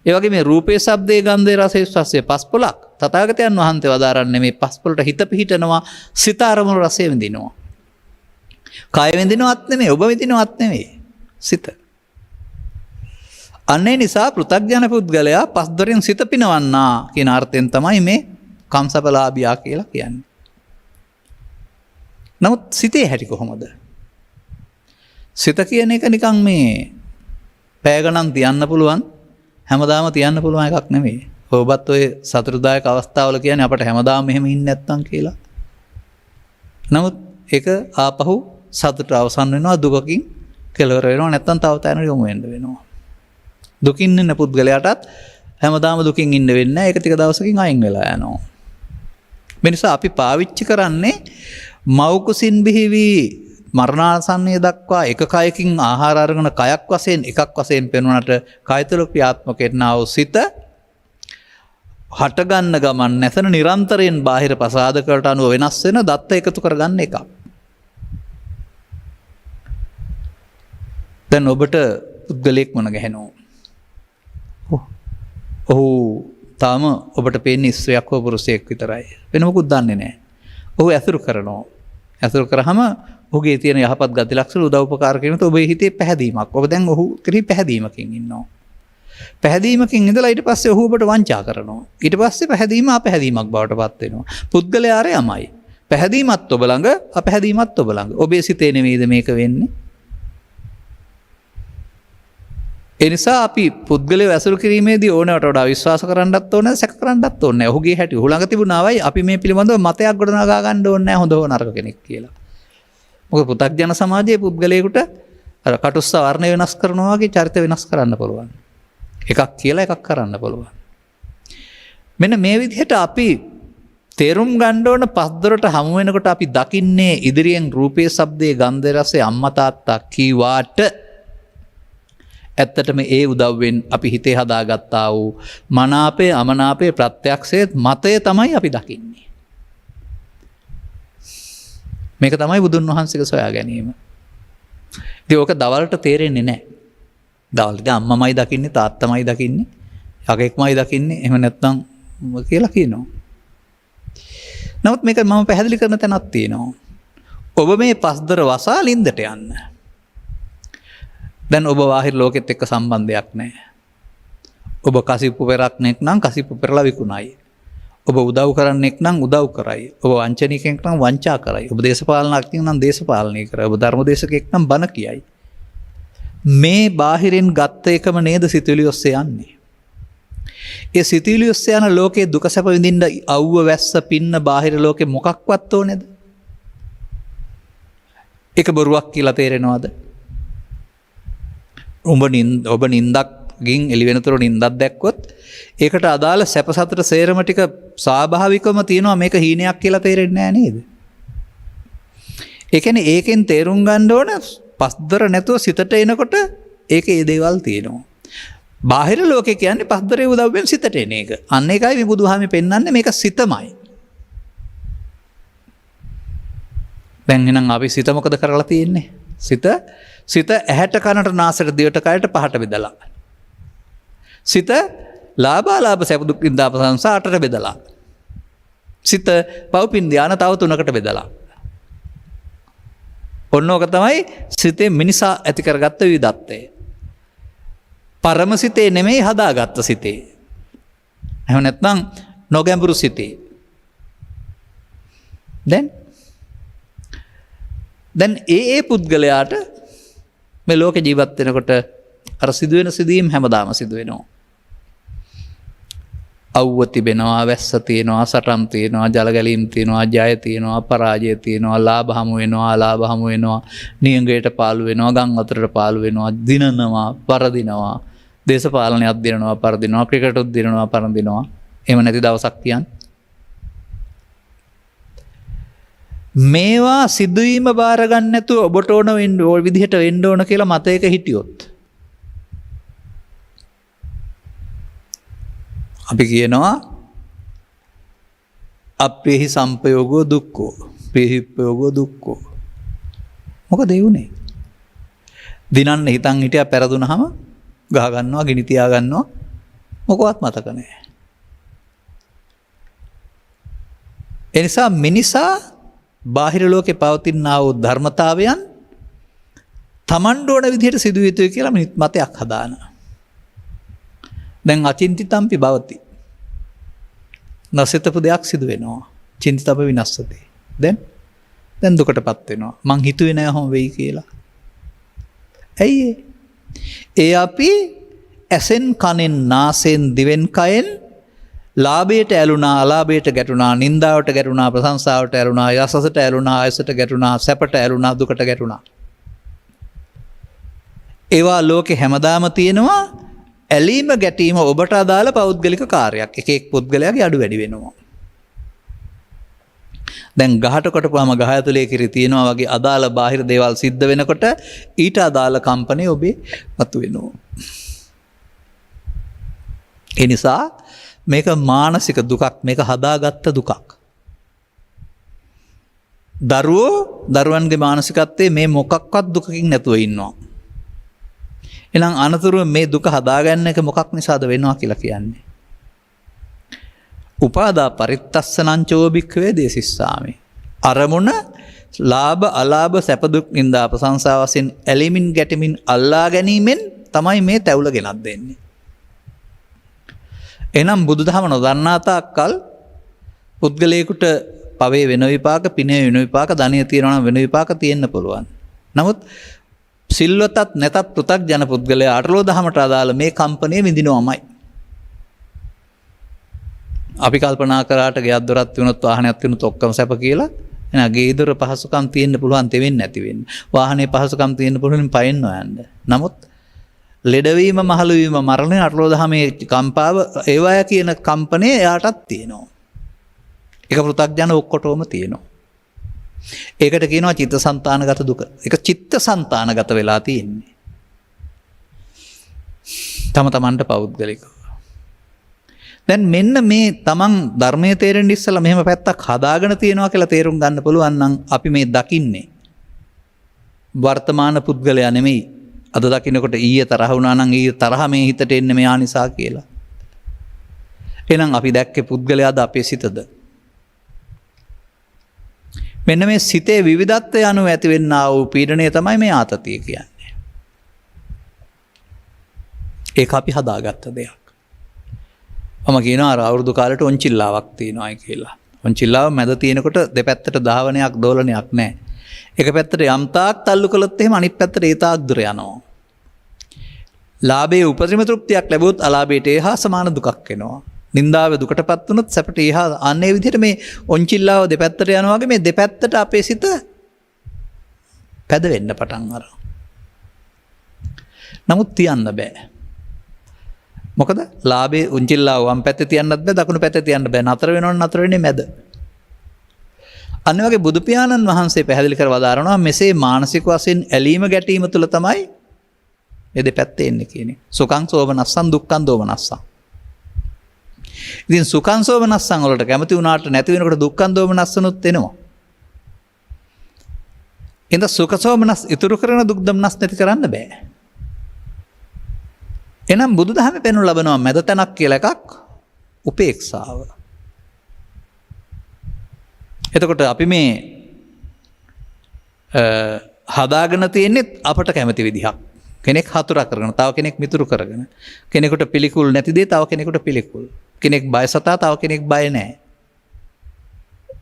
ඒ වගේ මේ රූපයේ, ශබ්දයේ, ගන්ධයේ, රසයේ, ස්පර්ශයේ පස්පොලක් තථාගතයන් වහන්සේ වදාරන්නේ මේ පස්පොලට හිත පිහිටනවා, සිත අරමුණු රසය විඳිනවා. කය විඳිනවත් නෙමෙයි, ඔබ විඳිනවත් නෙමෙයි. සිත. අන්නේ නිසා පෘථග්ජන පුද්ගලයා පස්දොරින් සිත පිනවන්නා කියන අර්ථයෙන් තමයි මේ කම්සපලාභියා කියලා කියන්නේ. නමුත් සිතේ හැටි කොහොමද? සිත කියන එක නිකන් මේ පැය ගණන් තියන්න පුළුවන්, හැමදාම තියන්න පුළුවන් එකක් නෙමෙයි. ඔබත් ඔය සතුටුදායක අවස්ථාවල කියන්නේ අපට හැමදාම මෙහෙම ඉන්නේ නැත්තම් කියලා. නමුත් ඒක ආපහු සතුට අවසන් වෙනවා, දුකකින් කෙලවර වෙනවා, නැත්තම් තව තැනකට යොමු වෙන්න වෙනවා. දුකින් ඉන්න පුද්ගලයාටත් හැමදාම දුකින් ඉන්න වෙන්නේ නැහැ. ඒක ටික දවසකින් අයින් වෙලා යනවා. මේ නිසා අපි පාවිච්චි කරන්නේ මව් කුසින් බිහිවි මරණාසන්නය දක්වා එක කයකින් ආහාර අරගෙන කයක් වශයෙන් එකක් වශයෙන් පෙනුනට කය තුළ ක්‍රියාත්මක වෙනා වූ සිත හටගන්න ගමන් නැසන නිරන්තරයෙන් බාහිර ප්‍රසාදකවලට අනුව වෙනස් වෙන දත්ත එකතු කරගන්න එකක්. දැන් ඔබට පුද්ගලයෙක් මුණ ගැහෙනවා. ඔහු තාම ඔබට පේන්නේ ස්ත්‍රියක් හෝ පුරුෂයෙක් විතරයි. වෙන මොකුත් දන්නේ නැහැ. ඔහු ඇසුරු කරනවා. ඇසුරු කරාම ඔහුගේ තියෙන යහපත් ගති ලක්ෂණ උදව් උපකාර කරනකොට ඔබේ හිතේ පැහැදීමක්. ඔබ දැන් ඔහු කෙරෙහි පැහැදීමකින් ඉන්නවා. පැහැදීමකින් ඉඳලා ඊට පස්සේ ඔහු ඔබට වංචා කරනවා. ඊට පස්සේ පැහැදීම අපැහැදීමක් බවට පත් වෙනවා. පුද්ගලයා ආරයමයි. පැහැදීමත් ඔබ ළඟ, අපැහැදීමත් ඔබ ළඟ. ඔබේ සිතේ නෙමෙයිද මේක වෙන්නේ? ඒ නිසා අපි පුද්ගලයව ඇසුරු කිරීමේදී ඕනෑවට වඩා විශ්වාස කරන්නත් ඕනේ, සැක කරන්නත් ඕනේ. ඔහුගේ හැටි ඔහු ළඟ තිබුණාවයි අපි මේ පිළිබඳව මතයක් ගොඩනගා ගන්න ඕනේ නැහැ හොඳ හෝ නරක කෙනෙක් කියලා. මොකද පෘථග්ජන සමාජයේ පුද්ගලයෙකුට අර කටුස්ස වර්ණ වෙනස් කරනවා වගේ චරිත වෙනස් කරන්න පුළුවන්. එකක් කියලා එකක් කරන්න පුළුවන්. මෙන්න මේ විදිහට අපි තේරුම් ගන්න ඕන පස්දොරට හමු වෙනකොට අපි දකින්නේ ඉදිරියෙන් රූපයේ, ශබ්දයේ, ගන්ධයේ, රසයේ අම්මා තාත්තා කීවාට ඇත්තටම ඒ උදව්වෙන් අපි හිතේ හදාගත්තා වූ මනාපේ, අමනාපේ, ප්‍රත්‍යක්ෂයේ මතය තමයි අපි දකින්නේ. මේක තමයි බුදුන් වහන්සේගේ සොයා ගැනීම. ඉතින් ඕක දවල්ට තේරෙන්නේ නැහැ. දවල්ට අම්මමයි දකින්නේ, තාත්තමයි දකින්නේ, යකෙක්මයි දකින්නේ, එහෙම නැත්නම් කියලා කියනවා. නමුත් මේක මම පැහැදිලි කරන තැනක් තියෙනවා. ඔබ මේ පස්දර වසා ලින්දට යන්න. දැන් ඔබ බාහිර ලෝකෙත් එක්ක සම්බන්ධයක් නැහැ. ඔබ කසිප්පු පෙරක්නෙක් නම් කසිප්පු පෙරලා විකුණයි. ඔබ උදව් කරන්නෙක් නම් උදව් කරයි. ඔබ වංචනිකයෙක් නම් වංචා කරයි. ඔබ දේශපාලනඥයෙක් නම් දේශපාලනය කරයි. ඔබ ධර්මදේශකයෙක් නම් බණ කියයි. මේ බාහිරින් ගත්ත එකම නේද සිතුවිලි ඔස්සේ යන්නේ. ඒ සිතුවිලි ඔස්සේ යන ලෝකයේ දුක සැප විඳින්න අවුව වැස්ස පින්න බාහිර ලෝකෙ මොකක්වත් ඕනේද? ඒක බොරුවක් කියලා තේරෙනවද? ඔබ නින්දක්ගින් එළිවෙනතුරු නින්දක් දැක්කොත් ඒකට අදාළ සැප සතුට සේරම ටික ස්වාභාවිකවම තියෙනවා. මේක හීනයක් කියලා තේරෙන්නේ නැහැ නේද? ඒ කියන්නේ ඒකෙන් තේරුම් ගන්න ඕන පස්දර නැතුව සිතට එනකොට ඒකේ ඒ දේවල් තියෙනවා. බාහිර ලෝකේ කියන්නේ පස්දරේ උදව්වෙන් සිතට එන එක. අන්න ඒකයි මේ බුදුහාමි පෙන්වන්නේ මේක සිතමයි. දැන් එහෙනම් අපි සිත මොකද කරලා තියෙන්නේ? සිත ඇහැට කනට නාසයට දිවට කයට පහට බෙදලා. සිත ලාභාලාභ සැප දුක් විඳා ප්‍රශංසා අටට බෙදලා. සිත පව්පින් ධාන තව තුනකට බෙදලා. ඔන්නෝක තමයි සිතේ මිනිසා ඇති කරගත්ත විවිධත්වය. පරම සිතේ නෙමෙයි හදාගත්ත සිතේ. එහෙම නැත්නම් නොගැඹුරු සිතේ. දැන් ඒ පුද්ගලයාට මේ ලෝකේ ජීවත් වෙනකොට අර සිදුවෙන සිදුවීම් හැමදාම සිදු වෙනවා. අවුව තිබෙනවා, වැස්ස තියෙනවා, සටම් තියෙනවා, ජල ගැලීම් තියෙනවා, ජය තියෙනවා, පරාජය තියෙනවා, ලාභ හමු වෙනවා, අලාභ හමු වෙනවා, නියඟයට පාළු වෙනවා, ගම් වතුරට පාළු වෙනවා, දිනනවා, පරදිනවා, දේශපාලනයක් දිනනවා, පරදිනවා, ක්‍රිකට් දිනනවා, පරදිනවා. එහෙම නැති දවසක් තියන්. මේවා සිදුවීම බාරගන්න නැතුව ඔබට ඕන විදිහට වෙන්න ඕන කියලා මතයක හිටියොත් අපි කියනවා අප්‍රේහි සම්පයෝගෝ දුක්ඛෝ ප්‍රේහිප්පයෝගෝ දුක්ඛෝ. මොකද ඒ උනේ? දිනන්න හිතන් හිටියා පෙරදුනහම ගහ ගන්නවා ගිනි තියා ගන්නවා මොකවත් මතක නැහැ. ඒ නිසා මිනිසා බාහිර ලෝකේ පවතිනා වූ ධර්මතාවයන් තමන්ට ඕන විදිහට සිදු යුතුයි කියලා මතයක් හදානවා. දැන් අචින්තිතම්පි භවති. නොසිතපු දෙයක් සිදු වෙනවා. චින්තිතව විනාශති. දැන් දුකටපත් වෙනවා. මං හිතුවේ නෑ ඔහොම වෙයි කියලා. ඇයි ඒ අපි ඇසෙන් කනෙන් නාසයෙන් දිවෙන් කයෙන් ලාභයට ඇලුනා අලාභයට ගැටුණා නින්දාවට ගැටුණා ප්‍රශංසාවට ඇලුනා යසසට ඇලුනා ආයසට ගැටුණා සැපට ඇලුනා දුකට ගැටුණා. ඒවා ලෝකේ හැමදාම තියෙනවා. ඇලීම ගැටීම ඔබට අදාළ පෞද්ගලික කාර්යයක්. එක එක් පුද්ගලයාගේ අඩු වැඩි වෙනවා. දැන් ගහට කොටපුවාම ගහ ඇතුලේ කිරි තියෙනවා වගේ අදාළ බාහිර දේවල් සිද්ධ වෙනකොට ඊට අදාළ කම්පණය ඔබේ මතුවෙනවා. ඒ නිසා මේක මානසික දුකක්. මේක හදාගත්ත දුකක්. දරුවන්ගේ මානසිකත්වයේ මේ මොකක්වත් දුකකින් නැතුව ඉන්නවා. එහෙනම් අනතුරුව මේ දුක හදාගන්න එක මොකක් නිසාද වෙනවා කියලා කියන්නේ. උපාදා පරිත්තස්සනං චෝබික්ඛවේ දේසිස්සාමි. අරමුණ ලාභ අලාභ සැප දුක් නින්දා ප්‍රශංසා වශයෙන් ඇලීමින් ගැටීමින් අල්ලා ගැනීමෙන් තමයි මේ තැවුල ගෙනත් දෙන්නේ. එහෙනම් බුදුදහම නොදන්නා තාක්කල් පුද්ගලයෙකුට පවේ වෙන විපාක, පිනේ වෙන විපාක, ධනිය තියනවා නම් වෙන විපාක තියෙන්න පුළුවන්. නමුත් සිල්වතත් නැතත් පෘථග්ජන පුද්ගලයා අටලෝ දහමට අදාළ මේ කම්පණය විඳිනවමයි. අපි කල්පනා කරාට ගෙයක් දොරක් තියුණොත් වාහනයක් තියුණොත් ඔක්කොම සැප කියලා. එහෙනම් ගේ දොර පහසුකම් තියෙන්න පුළුවන් තෙවෙන්නේ නැති වෙන්න. වාහනේ පහසුකම් තියෙන්න පුළුවන් පයින් නොයන්න. නමුත් ලෙඩවීම, මහලුවීම, මරණය, අටලෝ දහමේ කම්පාව ඒවාය කියන කම්පණය එයාටත් තියෙනවා. ඒක පෘථග්ජන ඔක්කොටම තියෙනවා. ඒකට කියනවා චිත්තසංතානගත දුක. ඒක චිත්තසංතානගත වෙලා තියෙන්නේ. තම තමන්ට පෞද්ගලිකව. දැන් මෙන්න මේ තමන් ධර්මයේ තේරෙන්න ඉස්සලා මෙහෙම පැත්තක් හදාගෙන තියෙනවා කියලා තේරුම් ගන්න පුළුවන් නම් අපි මේ දකින්නේ වර්තමාන පුද්ගලයා නෙමෙයි. අද දකින්නකොට ඊයේ තරහ වුණා නම් ඊයේ තරහ මේ හිතට එන්නේ මෙයා නිසා කියලා. එහෙනම් අපි දැක්කේ පුද්ගලයාද අපේ සිතද? මෙන්න මේ සිතේ විවිධත්වය අනුව ඇතිවෙන්නා වූ පීඩනය තමයි මේ ආතතිය කියන්නේ. ඒක අපි හදාගත්ත දෙයක්. මම කියනවා අර අවුරුදු කාලේට ඔන්චිල්ලාවක් තියෙනවායි කියලා. ඔන්චිල්ලාව මැද තියෙනකොට දෙපැත්තට ධාවනයක් දෝලනයක් නැහැ. එක පැත්තට යම් තාක් තල්ලු කළොත් එහෙම අනිත් පැත්තට ඒ තාක් දුර යනවා. ලාභයේ උපරිම තෘප්තියක් ලැබුවොත් අලාභයට ඒහා සමාන දුකක් එනවා. නින්දාවේ දුකටපත් වුණොත් සැපට ඒහා අන්නේ විදිහට මේ ඔන්චිල්ලාව දෙපැත්තට යනවා වගේ මේ දෙපැත්තට අපේ සිත පැදවෙන්න පටන් අරනවා. නමුත් තියන්න බෑ. මොකද ලාභයේ උන්චිල්ලාව වම් පැත්තේ තියන්නත් බෑ, දකුණු පැත්තේ තියන්න බෑ. නතර වෙනවනම් නතර වෙන්නේ මැද. අන්න වගේ බුදු පියාණන් වහන්සේ පැහැදිලි කර වදාරනවා මෙසේ මානසික වශයෙන් ඇලීම ගැටීම තුළ තමයි මේ දෙපැත්තේ එන්නේ කියන්නේ. සුඛං සෝමනස්සං දුක්ඛං දෝමනස්සං. ඉතින් සුඛං සෝමනස්සං වලට කැමති වුණාට නැති වෙනකොට දුක්ඛං දෝමනස්සනුත් එනවා. එඳ සුඛ සෝමනස් ඉතුරු කරන දුක් දම්නස් නැති කරන්න බෑ. එනම් බුදුදහමේ පෙන්වනු ලබනවා මැද තැනක් කියලා එකක් උපේක්ෂාව. එතකොට අපි මේ හදාගෙන තියෙන්නේ අපට කැමති විදිහක්. කෙනෙක් හතුරා කරගෙන, තව කෙනෙක් මිතුරු කරගෙන. කෙනෙකුට පිළිකුල් නැති දේ තව කෙනෙකුට පිළිකුල්. කෙනෙක් බය සතා තව කෙනෙක් බය නැහැ.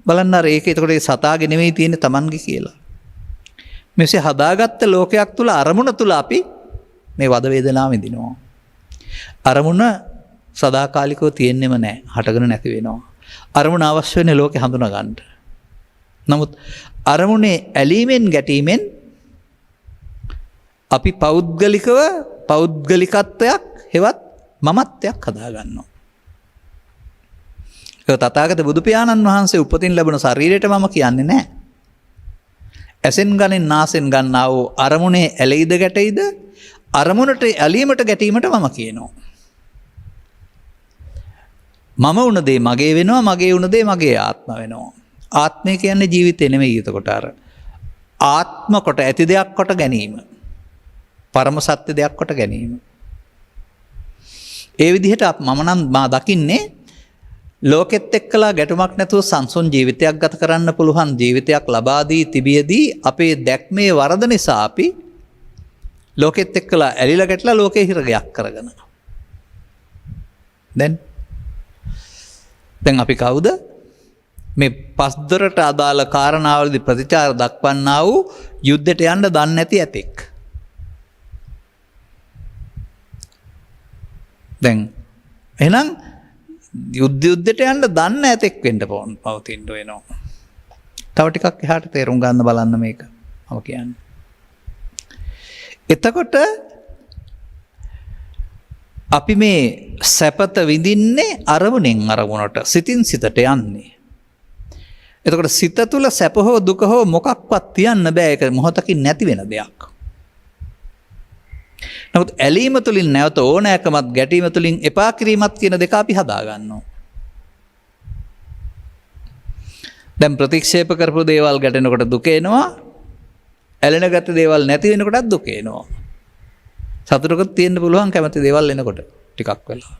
බලන්න අර ඒක එතකොට ඒ සතාගේ නෙමෙයි තියෙන්නේ Tamanගේ කියලා. මෙසේ හදාගත්ත ලෝකයක් තුල අරමුණ තුල අපි මේ වද වේදනාව විඳිනවා. අරමුණ සදාකාලිකව තියෙන්නෙම නැහැ. හටගෙන නැති වෙනවා. අරමුණ අවශ්‍ය වෙන්නේ ලෝකේ හඳුනා ගන්න. නමුත් අරමුණේ ඇලීමෙන් ගැටීමෙන් අපි පෞද්ගලිකත්වයක් හෙවත් මමත්වයක් හදා ගන්නවා. ඒ තථාගත බුදු පියාණන් වහන්සේ උපතින් ලැබුණ ශරීරයට මම කියන්නේ නැහැ. ඇසෙන් ගනින් නාසෙන් ගන්නා වූ අරමුණේ ඇලෙයිද ගැටෙයිද අරමුණට ඇලීමට ගැටීමට මම කියනවා. මම වුණ දේ මගේ වෙනවා මගේ වුණ දේ මගේ ආත්ම වෙනවා. ආත්මය කියන්නේ ජීවිතේ නෙමෙයි එතකොට අර ආත්ම කොට ඇති දෙයක් කොට ගැනීම. පරම සත්‍ය දෙයක් කොට ගැනීම. ඒ විදිහට මම නම් මා දකින්නේ ලෝකෙත් එක්කලා ගැටුමක් නැතුව සංසුන් ජීවිතයක් ගත කරන්න පුළුවන් ජීවිතයක් ලබා දී තිබියදී අපේ දැක්මේ වරද නිසා අපි ලෝකෙත් එක්කලා ඇලිලා ගැටලා ලෝකේ හිරගයක් කරගෙන. දැන් අපි කවුද මේ පස්දරට අදාළ කාරණාවලදී ප්‍රතිචාර දක්වන්නා වූ යුද්ධයට යන්න දන්නේ නැති ඇතෙක්. දැන් එහෙනම් යුද්ධයට යන්න දන්න ඇතෙක් වෙන්න පවතින්න වෙනවා. තව ටිකක් එහාට තේරුම් ගන්න බලන්න මේක මම කියන්නේ. එතකොට අපි මේ සැපත විඳින්නේ අරමුණෙන් අරමුණට සිතින් සිතට යන්නේ. එතකොට සිත තුළ සැප හෝ දුක හෝ මොකක්වත් තියන්න බෑ ඒක මොහොතකින් නැති වෙන දෙයක්. නමුත් ඇලීම තුළින් නැවත ඕනෑකමත් ගැටීම තුළින් එපා කිරීමත් කියන දෙක අපි හදාගන්නවා. දැන් ප්‍රතික්ෂේප කරපු දේවල් ගැටෙනකොට දුක එනවා. ඇලෙන ගත දේවල් නැති වෙනකොටත් දුක එනවා. සතුටකුත් තියෙන්න පුළුවන් කැමති දේවල් එනකොට ටිකක් වෙලා.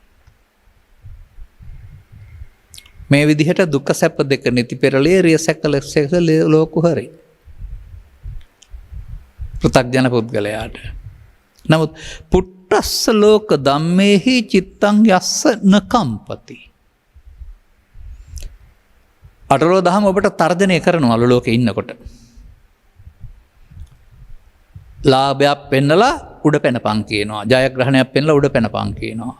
මේ විදිහට දුක්ඛ සැප දෙක නිති පෙරළිය රිය සැකල ලෝකුහරි. පෘථග්ජන පුද්ගලයාට. නමුත් පුට්ටස්ස ලෝක ධම්මේහි චිත්තං යස්ස නකම්පති. අටලෝ දහම ඔබට තර්ජනය කරනවලු ලෝකෙ ඉන්නකොට. ලාභයක් පෙන්නලා උඩ පැනපන් කියනවා. ජයග්‍රහණයක් පෙන්නලා උඩ පැනපන් කියනවා.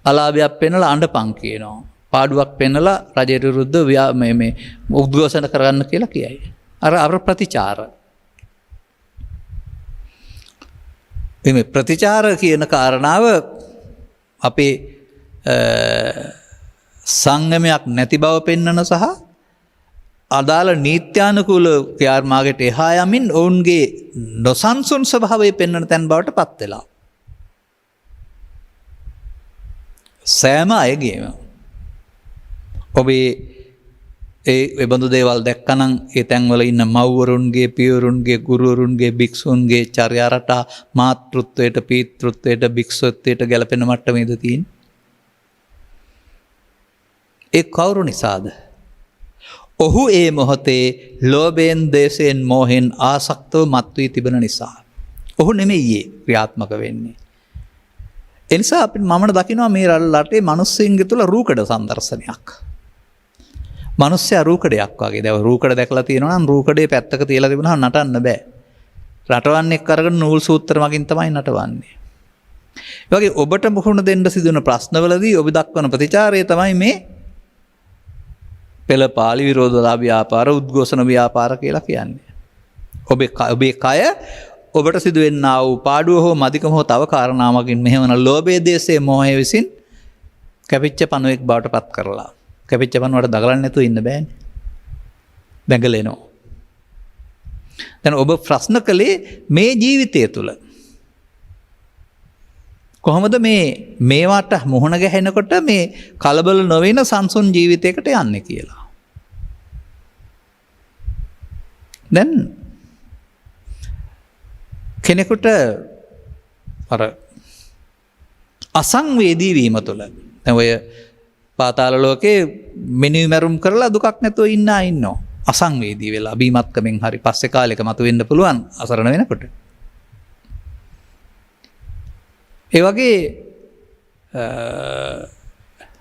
අලාභයක් පෙන්නලා අඬපන් කියනවා. පාඩුවක් පෙන්නලා රජයට විරුද්ධ මේ උද්ඝෝෂණ කරන්න කියලා කියයි. අර ප්‍රතිචාර. මේ ප්‍රතිචාර කියන කාරණාව අපේ සංගමයක් නැති බව පෙන්වන සහ අදාළ නීත්‍යානුකූල ක්‍රියාමාර්ගයට එහා යමින් ඔවුන්ගේ නොසන්සුන් ස්වභාවය පෙන්වන තැන් බවට පත් වෙලා. සෑම අයගේම ඔබේ ඒ බඳු දේවල් දැක්කනම් ඒ තැන්වල ඉන්න මව්වරුන්ගේ පියවරුන්ගේ ගුරුවරුන්ගේ භික්ෂුන්ගේ චර්යා රටා මාතෘත්වයට පීතෘත්වයට භික්ෂුත්වයට ගැලපෙන මට්ටමේද තියෙන්නේ. ඒ කවුරු නිසාද? ඔහු ඒ මොහොතේ ලෝභයෙන් දේශයෙන් මෝහෙන් ආසක්තව මත්වී තිබෙන නිසා. ඔහු නෙමෙයි ක්‍රියාත්මක වෙන්නේ. එනිසා අපි මමන දකිනවා මේ රටේ මිනිස්සුන්ගේ තුල රූකඩ සම්දර්ශනයක්. මිනිස්සයා රූකඩයක් වගේ. දැන් රූකඩ දැකලා තියෙනවා නම් රූකඩේ පැත්තක තියලා තිබුණාම නටන්න බෑ. රටවන්නේ කරගෙන නූල් සූත්‍ර මගින් තමයි නටවන්නේ. ඒ වගේ ඔබට මුහුණ දෙන්න සිදුවන ප්‍රශ්නවලදී ඔබ දක්වන ප්‍රතිචාරය තමයි මේ පෙළ පාලි විරෝධතා ව්‍යාපාර උද්ඝෝෂණ ව්‍යාපාර කියලා කියන්නේ. ඔබේ කය ඔබට සිදුවෙන්නා වූ පාඩුව හෝ මදිකම හෝ තව කාරණාවකින් මෙහෙවන ලෝභයේ දේශයේ මොහය විසින් කැපිච්ච පණුවෙක් බවට පත් කරලා. කැපිච්ච පණුවට දගලන්න නැතුව ඉන්න බෑනේ. දැඟලෙනවා. දැන් ඔබ ප්‍රශ්න කළේ මේ ජීවිතය තුළ කොහොමද මේවට මුහුණ ගැහෙනකොට මේ කලබල නොවන සංසුන් ජීවිතයකට යන්නේ කියලා. දැන් කෙනෙකුට අර අසංවේදී වීම තුළ දැන් ඔය පාතාල ලෝකේ මිනිහ මරුම් කරලා දුකක් නැතුව ඉන්නවා. අසංවේදී වෙලා බීමත්කමෙන් හරි පස්සේ කාලෙක මතුවෙන්න පුළුවන් අසරණ වෙනකොට. ඒ වගේ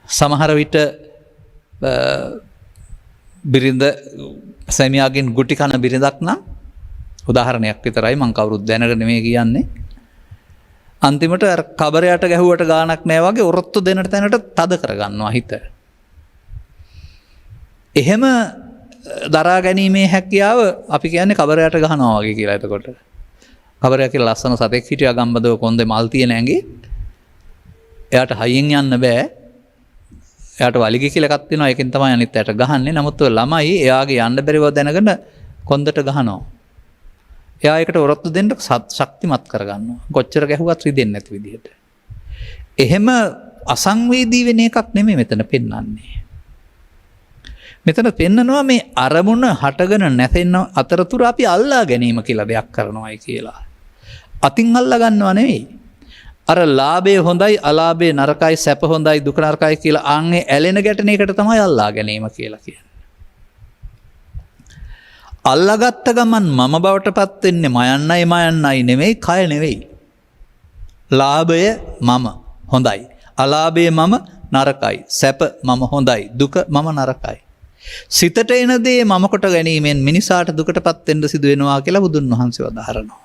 සමහර විට බිරිඳ සැමියාගෙන් ගුටි කන බිරිඳක් නම් උදාහරණයක් විතරයි මං කවුරුත් දැනගෙන නෙමෙයි කියන්නේ. අන්තිමට අර කබරයට ගැහුවට ගාණක් නැහැ වගේ ඔරොත්තු දෙන තැනට තද කරගන්නවා හිත. එහෙම දරා ගැනීමේ හැකියාව අපි කියන්නේ කබරයට ගහනවා වගේ කියලා. එතකොට කබරයක් කියලා ලස්සන සතෙක් හිටියා ගම්බදව කොන්දේ මල් තියෙන ඇඟේ. එයාට හයියෙන් යන්න බෑ. එයාට වලිගය කියලා එකක් තියෙනවා. ඒකෙන් තමයි අනිත් ඇයට ගහන්නේ. නමුත් ඔය ළමයි එයාගේ යන්න බැරිව දැනගෙන කොන්දට ගහනවා. එයා ඒකට ඔරොත්තු දෙන්න ශක්තිමත් කරගන්නවා. කොච්චර ගැහුවත් රිදෙන්නේ නැති විදිහට. එහෙම අසංවේදී වෙන එකක් නෙමෙයි මෙතන පෙන්වන්නේ. මෙතන පෙන්නනවා මේ අරමුණ හටගෙන නැතෙන්න අතරතුර අපි අල්ලා ගැනීම කියලා දෙයක් කරනවායි කියලා. අතින් අල්ලා ගන්නව නෙවෙයි. අර ලාභය හොඳයි අලාභය නරකයි සැප හොඳයි දුක නරකයි කියලා ආන්නේ ඇලෙන ගැටෙන එකට තමයි අල්ලා ගැනීම කියලා කියන්නේ. අල්ලාගත්ත ගමන් මම බවට පත් වෙන්නේ මයන්නයි නෙමෙයි කය නෙවෙයි. ලාභය මම හොඳයි. අලාභය මම නරකයි. සැප මම හොඳයි. දුක මම නරකයි. සිතට එන දේ මම කොට ගැනීමෙන් මිනිසාට දුකටපත් වෙන්න සිදු වෙනවා කියලා බුදුන් වහන්සේ වදාහරනවා.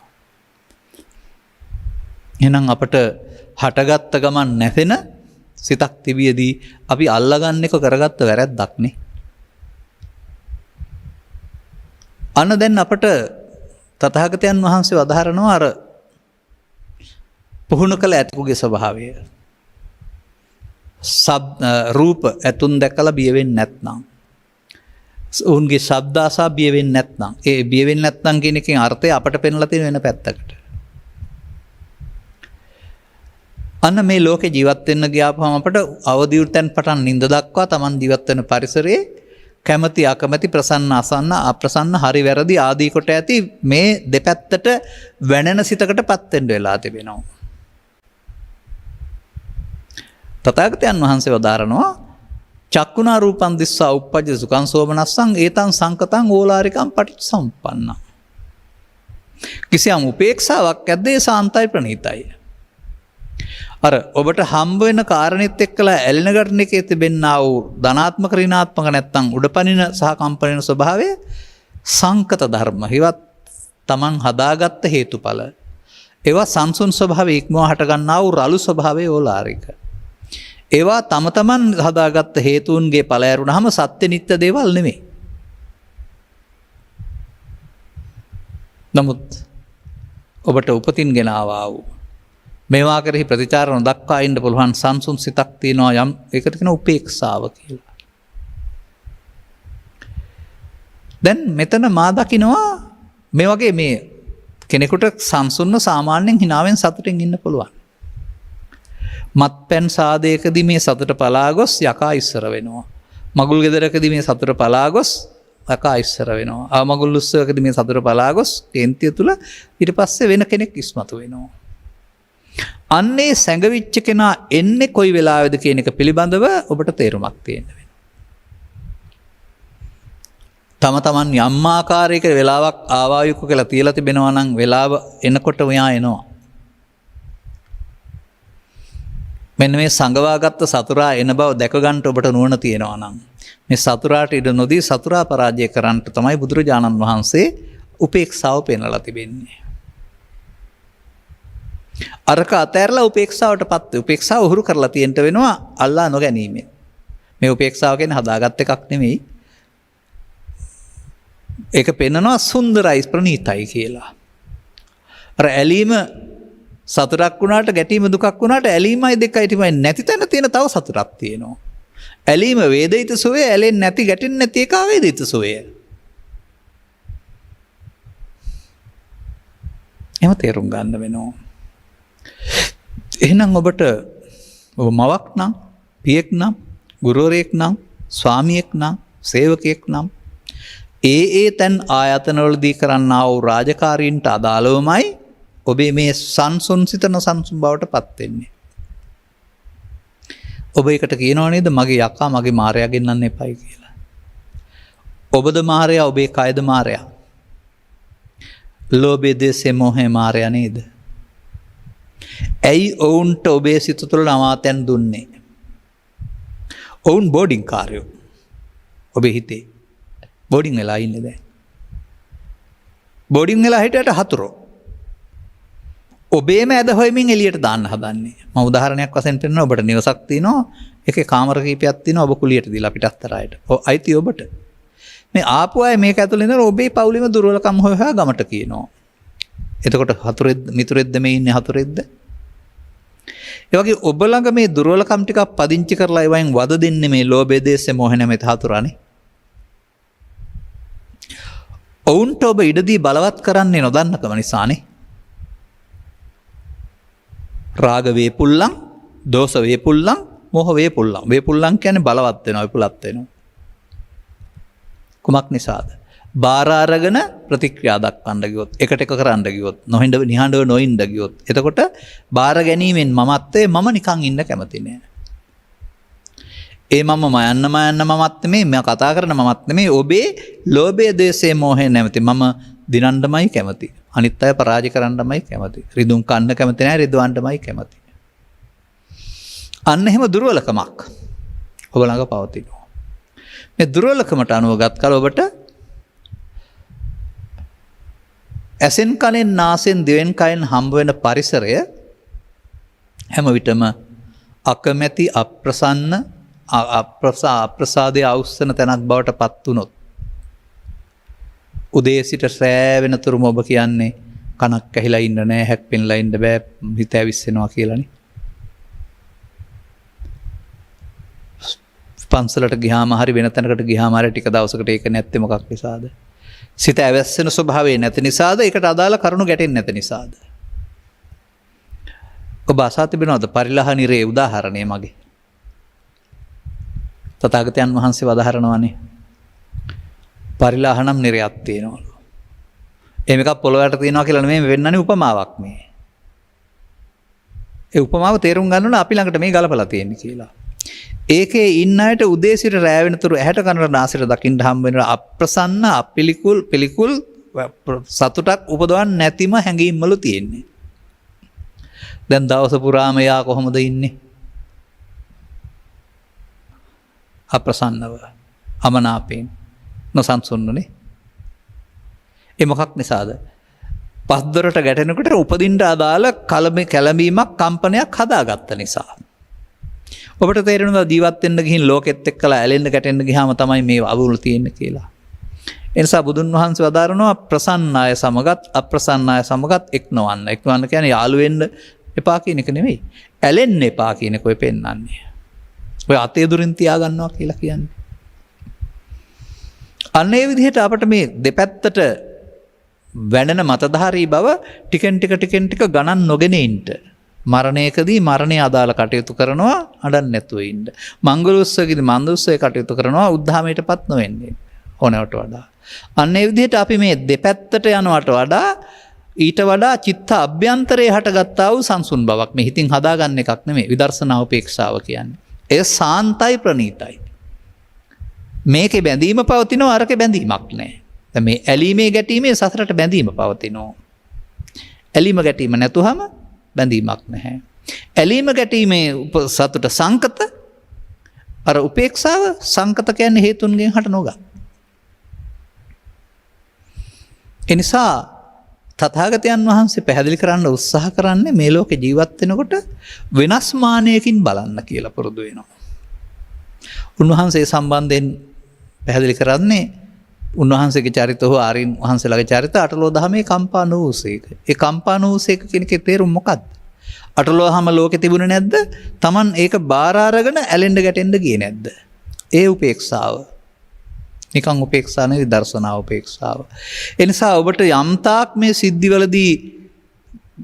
එහෙනම් අපට හටගත්ත ගමන් නැසෙන සිතක් තිබියදී අපි අල්ලගන්න එක කරගත්ත වැරැද්දක් නේ. අන්න දැන් අපට තථාගතයන් වහන්සේ වදාහරනවා අර පුහුණු කළ ඇතුගේ ස්වභාවය. රූප ඇතුන් දැකලා බිය වෙන්නේ නැත්නම් ඔවුන්ගේ ශබ්ද ආසා බිය වෙන්නේ නැත්නම් ඒ බිය වෙන්නේ නැත්නම් කියන එකෙන් අර්ථය අපට පෙන්ලා තියෙන වෙන පැත්තකට. අන්න මේ ලෝකේ ජීවත් වෙන්න ගියාපුවම අපට අවදි උටෙන් පටන් නිින්ද දක්වා Taman ජීවත් වෙන පරිසරයේ කැමැති අකමැති ප්‍රසන්න අසන්න අප්‍රසන්න හරි වැරදි ආදී කොට ඇති මේ දෙපැත්තට වැනෙන සිතකටපත් වෙන්න වෙලා තිබෙනවා. තථාගතයන් වහන්සේ වදාරනවා චක්කුණා රූපං දිස්සා උප්පජ්ජ සුඛං සෝමනස්සං ඒතං සංකතං ඕලාරිකං පටිච්චසමුප්පන්නං. කිසියම් උපේක්ෂාවක් ඇද්දේ සාන්තයි ප්‍රණීතයි. අර ඔබට හම්බ වෙන කාරණෙත් එක්කලා ඇලෙන ගැටෙන එකේ තිබෙනා වූ ධනාත්මක ඍණාත්මක නැත්තම් උඩපනින සහ කම්පනින ස්වභාවය සංකත ධර්ම. ඒවත් Taman හදාගත්ත හේතුඵල. ඒවා සංසුන් ස්වභාවය ඉක්මව හට ගන්නා වූ රළු ස්වභාවය ඕලාරික. ඒවා තම තමන් හදාගත්ත හේතුන්ගේ ඵල ඇරුණාම සත්‍ය නිත්‍ය දේවල් නෙමෙයි. නමුත් ඔබට උපතින් ගෙන ආවා වූ මේවා කෙරෙහි ප්‍රතිචාර නොදක්වා ඉන්න පුළුවන් සංසුන් සිතක් තියෙනවා යම් ඒකට කියන උපේක්ෂාව කියලා. දැන් මෙතන මා දකිනවා මේ වගේ මේ කෙනෙකුට සංසුන්ව සාමාන්‍යයෙන් හිනාවෙන් සතුටින් ඉන්න පුළුවන්. මත්පැන් සාදයකදී මේ සතුට පලා ගොස් යකා ඉස්සර වෙනවා. මගුල් ගෙදරකදී මේ සතුට පලා ගොස් යකා ඉස්සර වෙනවා. ආ මගුල් උත්සවකදී මේ සතුට පලා ගොස් කේන්තිය තුල ඊට පස්සේ වෙන කෙනෙක් ඉස්මතු වෙනවා. අන්නේ සැඟවිච්ච කෙනා එන්නේ කොයි වෙලාවෙද කියන එක පිළිබඳව ඔබට තේරුමක් තියෙන්න වෙනවා. තම තමන් යම් ආකාරයක වෙලාවක් ආවායුක කියලා තියලා තිබෙනවා නම් වෙලාව එනකොට මෙයා එනවා. මෙන්න මේ සංගවාගත්ත සතුරා එන බව දැක ගන්නට ඔබට නුවණ තියෙනවා නම් මේ සතුරාට ඉඩ නොදී සතුරා පරාජය කරන්නට තමයි බුදුරජාණන් වහන්සේ උපේක්ෂාව පෙන්වලා තිබෙන්නේ. අරක අතෑරලා උපේක්ෂාවටපත් උපේක්ෂාව උහුරු කරලා තියෙන්න වෙනවා අල්ලා නොගැනීමෙන්. මේ උපේක්ෂාව කියන්නේ හදාගත් එකක් නෙමෙයි. ඒක පෙන්නනවා සුන්දරයි ප්‍රණීතයි කියලා. අර ඇලීම සතුටක් වුණාට ගැටීම දුකක් වුණාට ඇලීමයි දෙකයි තමයි නැති තැන තියෙන තව සතුටක් තියෙනවා. ඇලීම වේදිත සුවය ඇලෙන්නේ නැති ගැටෙන්නේ නැති එක වේදිත සුවය. එහෙම තේරුම් ගන්න වෙනවා. එහෙනම් ඔබට ඔබ මවක් නම් පියෙක් නම් ගුරුවරයෙක් නම් ස්වාමියෙක් නම් සේවකයෙක් නම් ඒ තැන් ආයතනවලදී කරන්නා වූ රාජකාරීන්ට අදාළවමයි ඔබේ මේ සංසුන් සිත නොසන්සුන් බවට පත් වෙන්නේ. ඔබ එකට කියනවා නේද මගේ යකා මගේ මාරයා ගෙන්නන්න එපයි කියලා. ඔබද මාරයා ඔබේ කයද මාරයා. ලෝභය දේශේ මොහේ මාරයා නේද? ඇයි ඔවුන්ට ඔබේ සිත තුළ නවාතැන් දුන්නේ? ඔවුන් බෝඩින් කාර්යෝ. ඔබේ හිතේ බෝඩින් වෙලා ඉන්නේ දැන්. බෝඩින් වෙලා හිටියට හතුරෝ. ඔබේම ඇද හොයමින් එළියට දාන්න හදන්නේ. මම උදාහරණයක් වශයෙන් පෙන්නනවා ඔබට නිවසක් තියෙනවා. ඒකේ කාමර කීපයක් තියෙනවා ඔබ කුලියට දීලා පිටස්තරායට. අයිති ඔබට. මේ ආපු අය මේක ඇතුළේ ඉඳලා ඔබේ පවුලේම දුර්වලකම් හොයලා ගමට කියනවා. එතකොට හතුරෙද්ද මිතුරෙද්ද මේ ඉන්නේ හතුරෙද්ද? ඒ වගේ ඔබ ළඟ මේ දුර්වලකම් ටිකක් පදිංචි කරලා ඒවෙන් වද දෙන්නේ මේ ලෝභය දේශේ මොහ නැමෙත හතුරානේ. ඔවුන්ට ඔබ ඉඩදී බලවත් කරන්නේ නොදන්නකම නිසානේ. රාග වේපුල්ලං, දෝෂ වේපුල්ලං, මොහ වේපුල්ලං. වේපුල්ලං කියන්නේ බලවත් වෙනවා, විපුලත් වෙනවා. කුමක් නිසාද? බාර අරගෙන ප්‍රතික්‍රියා දක්වන්න ගියොත්, එකට එක කරන්න ගියොත්, නිහඬව නොඉන්න ගියොත්, එතකොට බාර ගැනීමෙන් මමත්වයේ මම නිකන් ඉන්න කැමති නෑ. ඒ මම මයන්න මමත් නෙමෙයි, මම කතා කරන මමත් නෙමෙයි, ඔබේ ලෝභය, ද්වේෂය, මෝහය නැමැති මම දිනන්නමයි කැමති. අනිත් අය පරාජය කරන්නමයි කැමති. රිදුම් කන්න කැමති නෑ, රිදවන්නමයි කැමති. අන්න එහෙම දුර්වලකමක් ඔබ ළඟ පවතිනවා. මේ දුර්වලකමට අනුව ගත් කල ඔබට ඇසෙන් කනෙන් නාසෙන් දිවෙන් කයෙන් හම්බ වෙන පරිසරය හැම විටම අකමැති, අප්‍රසන්න, අප්‍රසාදයේ අවුස්සන තැනක් බවට පත් වුණොත්, උදේ සිට රෑ වෙනතුරුම ඔබ කියන්නේ කනක් ඇහිලා ඉන්න නෑ, හැක්පෙන්ලා ඉන්න බෑ, හිත ඇවිස්සෙනවා කියලානේ. පන්සලට ගියාම හරි වෙන තැනකට ගියාම හරි ටික දවසකට ඒක නැත්තේ මොකක් නිසාද? සිත ඇවැස්සෙන ස්වභාවය නැති නිසාද? ඒකට අදාළ කරුණු ගැටෙන්නේ නැති නිසාද? ඔබ අසා තිබෙනවද පරිලහ නිරේ උදාහරණය මගේ? තථාගතයන් වහන්සේ වදාහරනවානේ. පරිලහ නම් නිරයක් තියෙනවලු. එහෙම එකක් පොළොවට තියෙනවා කියලා නෙමෙයි වෙන්නනේ උපමාවක් මේ. ඒ උපමාව තේරුම් ගන්න ඕන අපි ළඟට මේ ගලපලා තියෙන්නේ කියලා. ඒකේ ඉන්න අයට උදේ සිට රෑ වෙනතුරු ඇහැට කනට නාසයට දකින්න හම්බ වෙන අප්‍රසන්න, පිළිකුල් සතුටක් උපදවන්න නැතිම හැඟීම්වලු තියෙන්නේ. දැන් දවස පුරාම යා කොහොමද ඉන්නේ? අප්‍රසන්නව, අමනාපයෙන්, නොසන්සුන්නුනේ. ඒ මොකක් නිසාද? පස්දොරට ගැටෙනකොට උපදින්න අදාළ කැළඹීමක්, කම්පනයක් හදාගත්ත නිසා. ඔබට තේරෙනවා ජීවත් වෙන්න ගිහින් ලෝකෙත් එක්කලා ඇලෙන්න ගැටෙන්න ගියාම තමයි මේ අවුල තියෙන්නේ කියලා. ඒ නිසා බුදුන් වහන්සේ වදාරනවා ප්‍රසන්න අය සමගත්, අප්‍රසන්න අය සමගත් එක් නොවන්න. එක් නොවන්න කියන්නේ යාළු වෙන්න එපා කියන එක නෙමෙයි. ඇලෙන්න එපා කියන එක ඔය පෙන්වන්නේ. ඔය අතේ දුරින් තියා ගන්නවා කියලා කියන්නේ. අන්න ඒ විදිහට අපිට මේ දෙපැත්තට වැඩෙන මතධාරී බව ටිකෙන් ටික ගණන් නොගෙන ඉන්න. මරණයකදී මරණය අදාළ කටයුතු කරනවා, අඬන්නේ නැතුව ඉන්න. මංගල උත්සවයේදී මන්ද උත්සවයේ කටයුතු කරනවා, උද්ධාමයටපත් නොවෙන්නේ ඕනවට වඩා. අන්න ඒ විදිහට අපි මේ දෙපැත්තට යනවට වඩා ඊට වඩා චිත්ත අභ්‍යන්තරයේ හටගත්තා වූ සංසුන් බවක් මේ හිතින් හදාගන්න එකක් නෙමෙයි විදර්ශනා උපේක්ෂාව කියන්නේ. ඒ සාන්තයි, ප්‍රණීතයි. මේකේ බැඳීම පවතිනවා, අරකේ බැඳීමක් නැහැ. දැන් මේ ඇලීමේ ගැටීමේ සසරට බැඳීම පවතිනවා. ඇලීම ගැටීම නැතුවම බැඳීමක් නැහැ. ඇලීම ගැටීමේ සතුට සංකත, අර උපේක්ෂාව සංකත කියන්නේ හේතුන්ගෙන් හට නොගත්. එනිසා තථාගතයන් වහන්සේ පැහැදිලි කරන්න උත්සාහ කරන්නේ මේ ලෝකේ ජීවත් වෙනකොට වෙනස් මානයකින් බලන්න කියලා පුරුදු වෙනවා. උන්වහන්සේ සම්බන්ධයෙන් පැහැදිලි කරන්නේ උන්වහන්සේගේ චරිත හෝ ආරින් වහන්සේලාගේ චරිත අටලෝ දහමේ කම්පා නොවූසේක. ඒ කම්පා නොවූසේක කියන එකේ තේරුම මොකක්ද? අටලෝහම ලෝකේ තිබුණේ නැද්ද? Taman ඒක බාර අරගෙන ඇලෙන්න ගැටෙන්න ගියේ නැද්ද? ඒ උපේක්ෂාව. නිකන් උපේක්ෂා නෙවෙයි, දර්ශනා උපේක්ෂාව. ඒ නිසා ඔබට යම්තාක් මේ සිද්ධිවලදී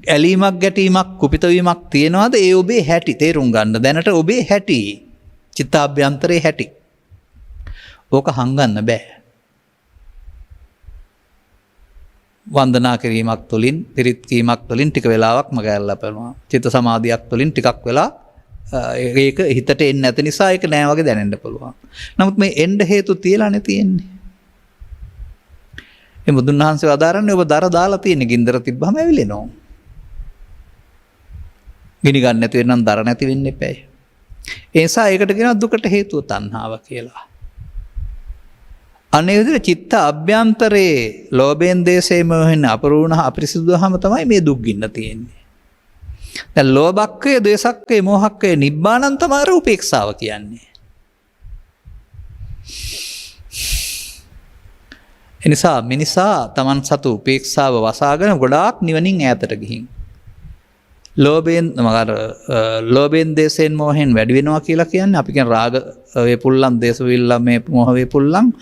ඇලීමක් ගැටීමක් කුපිත වීමක් තියෙනවාද? ඒ ඔබේ හැටි තේරුම් ගන්න. දැනට ඔබේ හැටි, චිත්තාභ්‍යන්තරේ හැටි. ඕක හංගන්න බෑ. වන්දනා කිරීමක් තුළින්, පිරිත් කීමක් තුළින් ටික වෙලාවක් මගහැරලා බලනවා. චිත්ත සමාධියක් තුළින් ටිකක් වෙලා ඒක හිතට එන්නේ නැති නිසා ඒක නෑ වගේ දැනෙන්න පුළුවන්. නමුත් මේ එන්න හේතු තියලානේ තියෙන්නේ. මේ බුදුන් වහන්සේ වදාරන්නේ ඔබ දර දාලා තියෙන ගින්දර තිබ්බම ඇවිලෙනවා. ගිනි ගන්න නැති වෙනනම් දර නැති වෙන්න එපායි. ඒ නිසා ඒකට කියනවා දුකට හේතුව තණ්හාව කියලා. අනේ විදිහට චිත්ත අභ්‍යන්තරේ ලෝභයෙන් දේශයෙන් මොහෙන් අපරුණ අපරිසුදුවහම තමයි මේ දුක් ගින්න තියෙන්නේ. දැන් ලෝභක්කය, ද්වේෂක්කය, මෝහක්කය නිබ්බානං තමයි උපේක්ෂාව කියන්නේ. එනිසා මිනිසා Taman සතු උපේක්ෂාව වසාගෙන ගොඩාක් නිවනින් ඈතට ගිහින් ලෝභයෙන් දේශයෙන් මොහෙන් වැඩි වෙනවා කියලා කියන්නේ අපි කියන රාග වේපුල්ලම්, දේශ විල්ලම්, මේ මොහ වේපුල්ලම්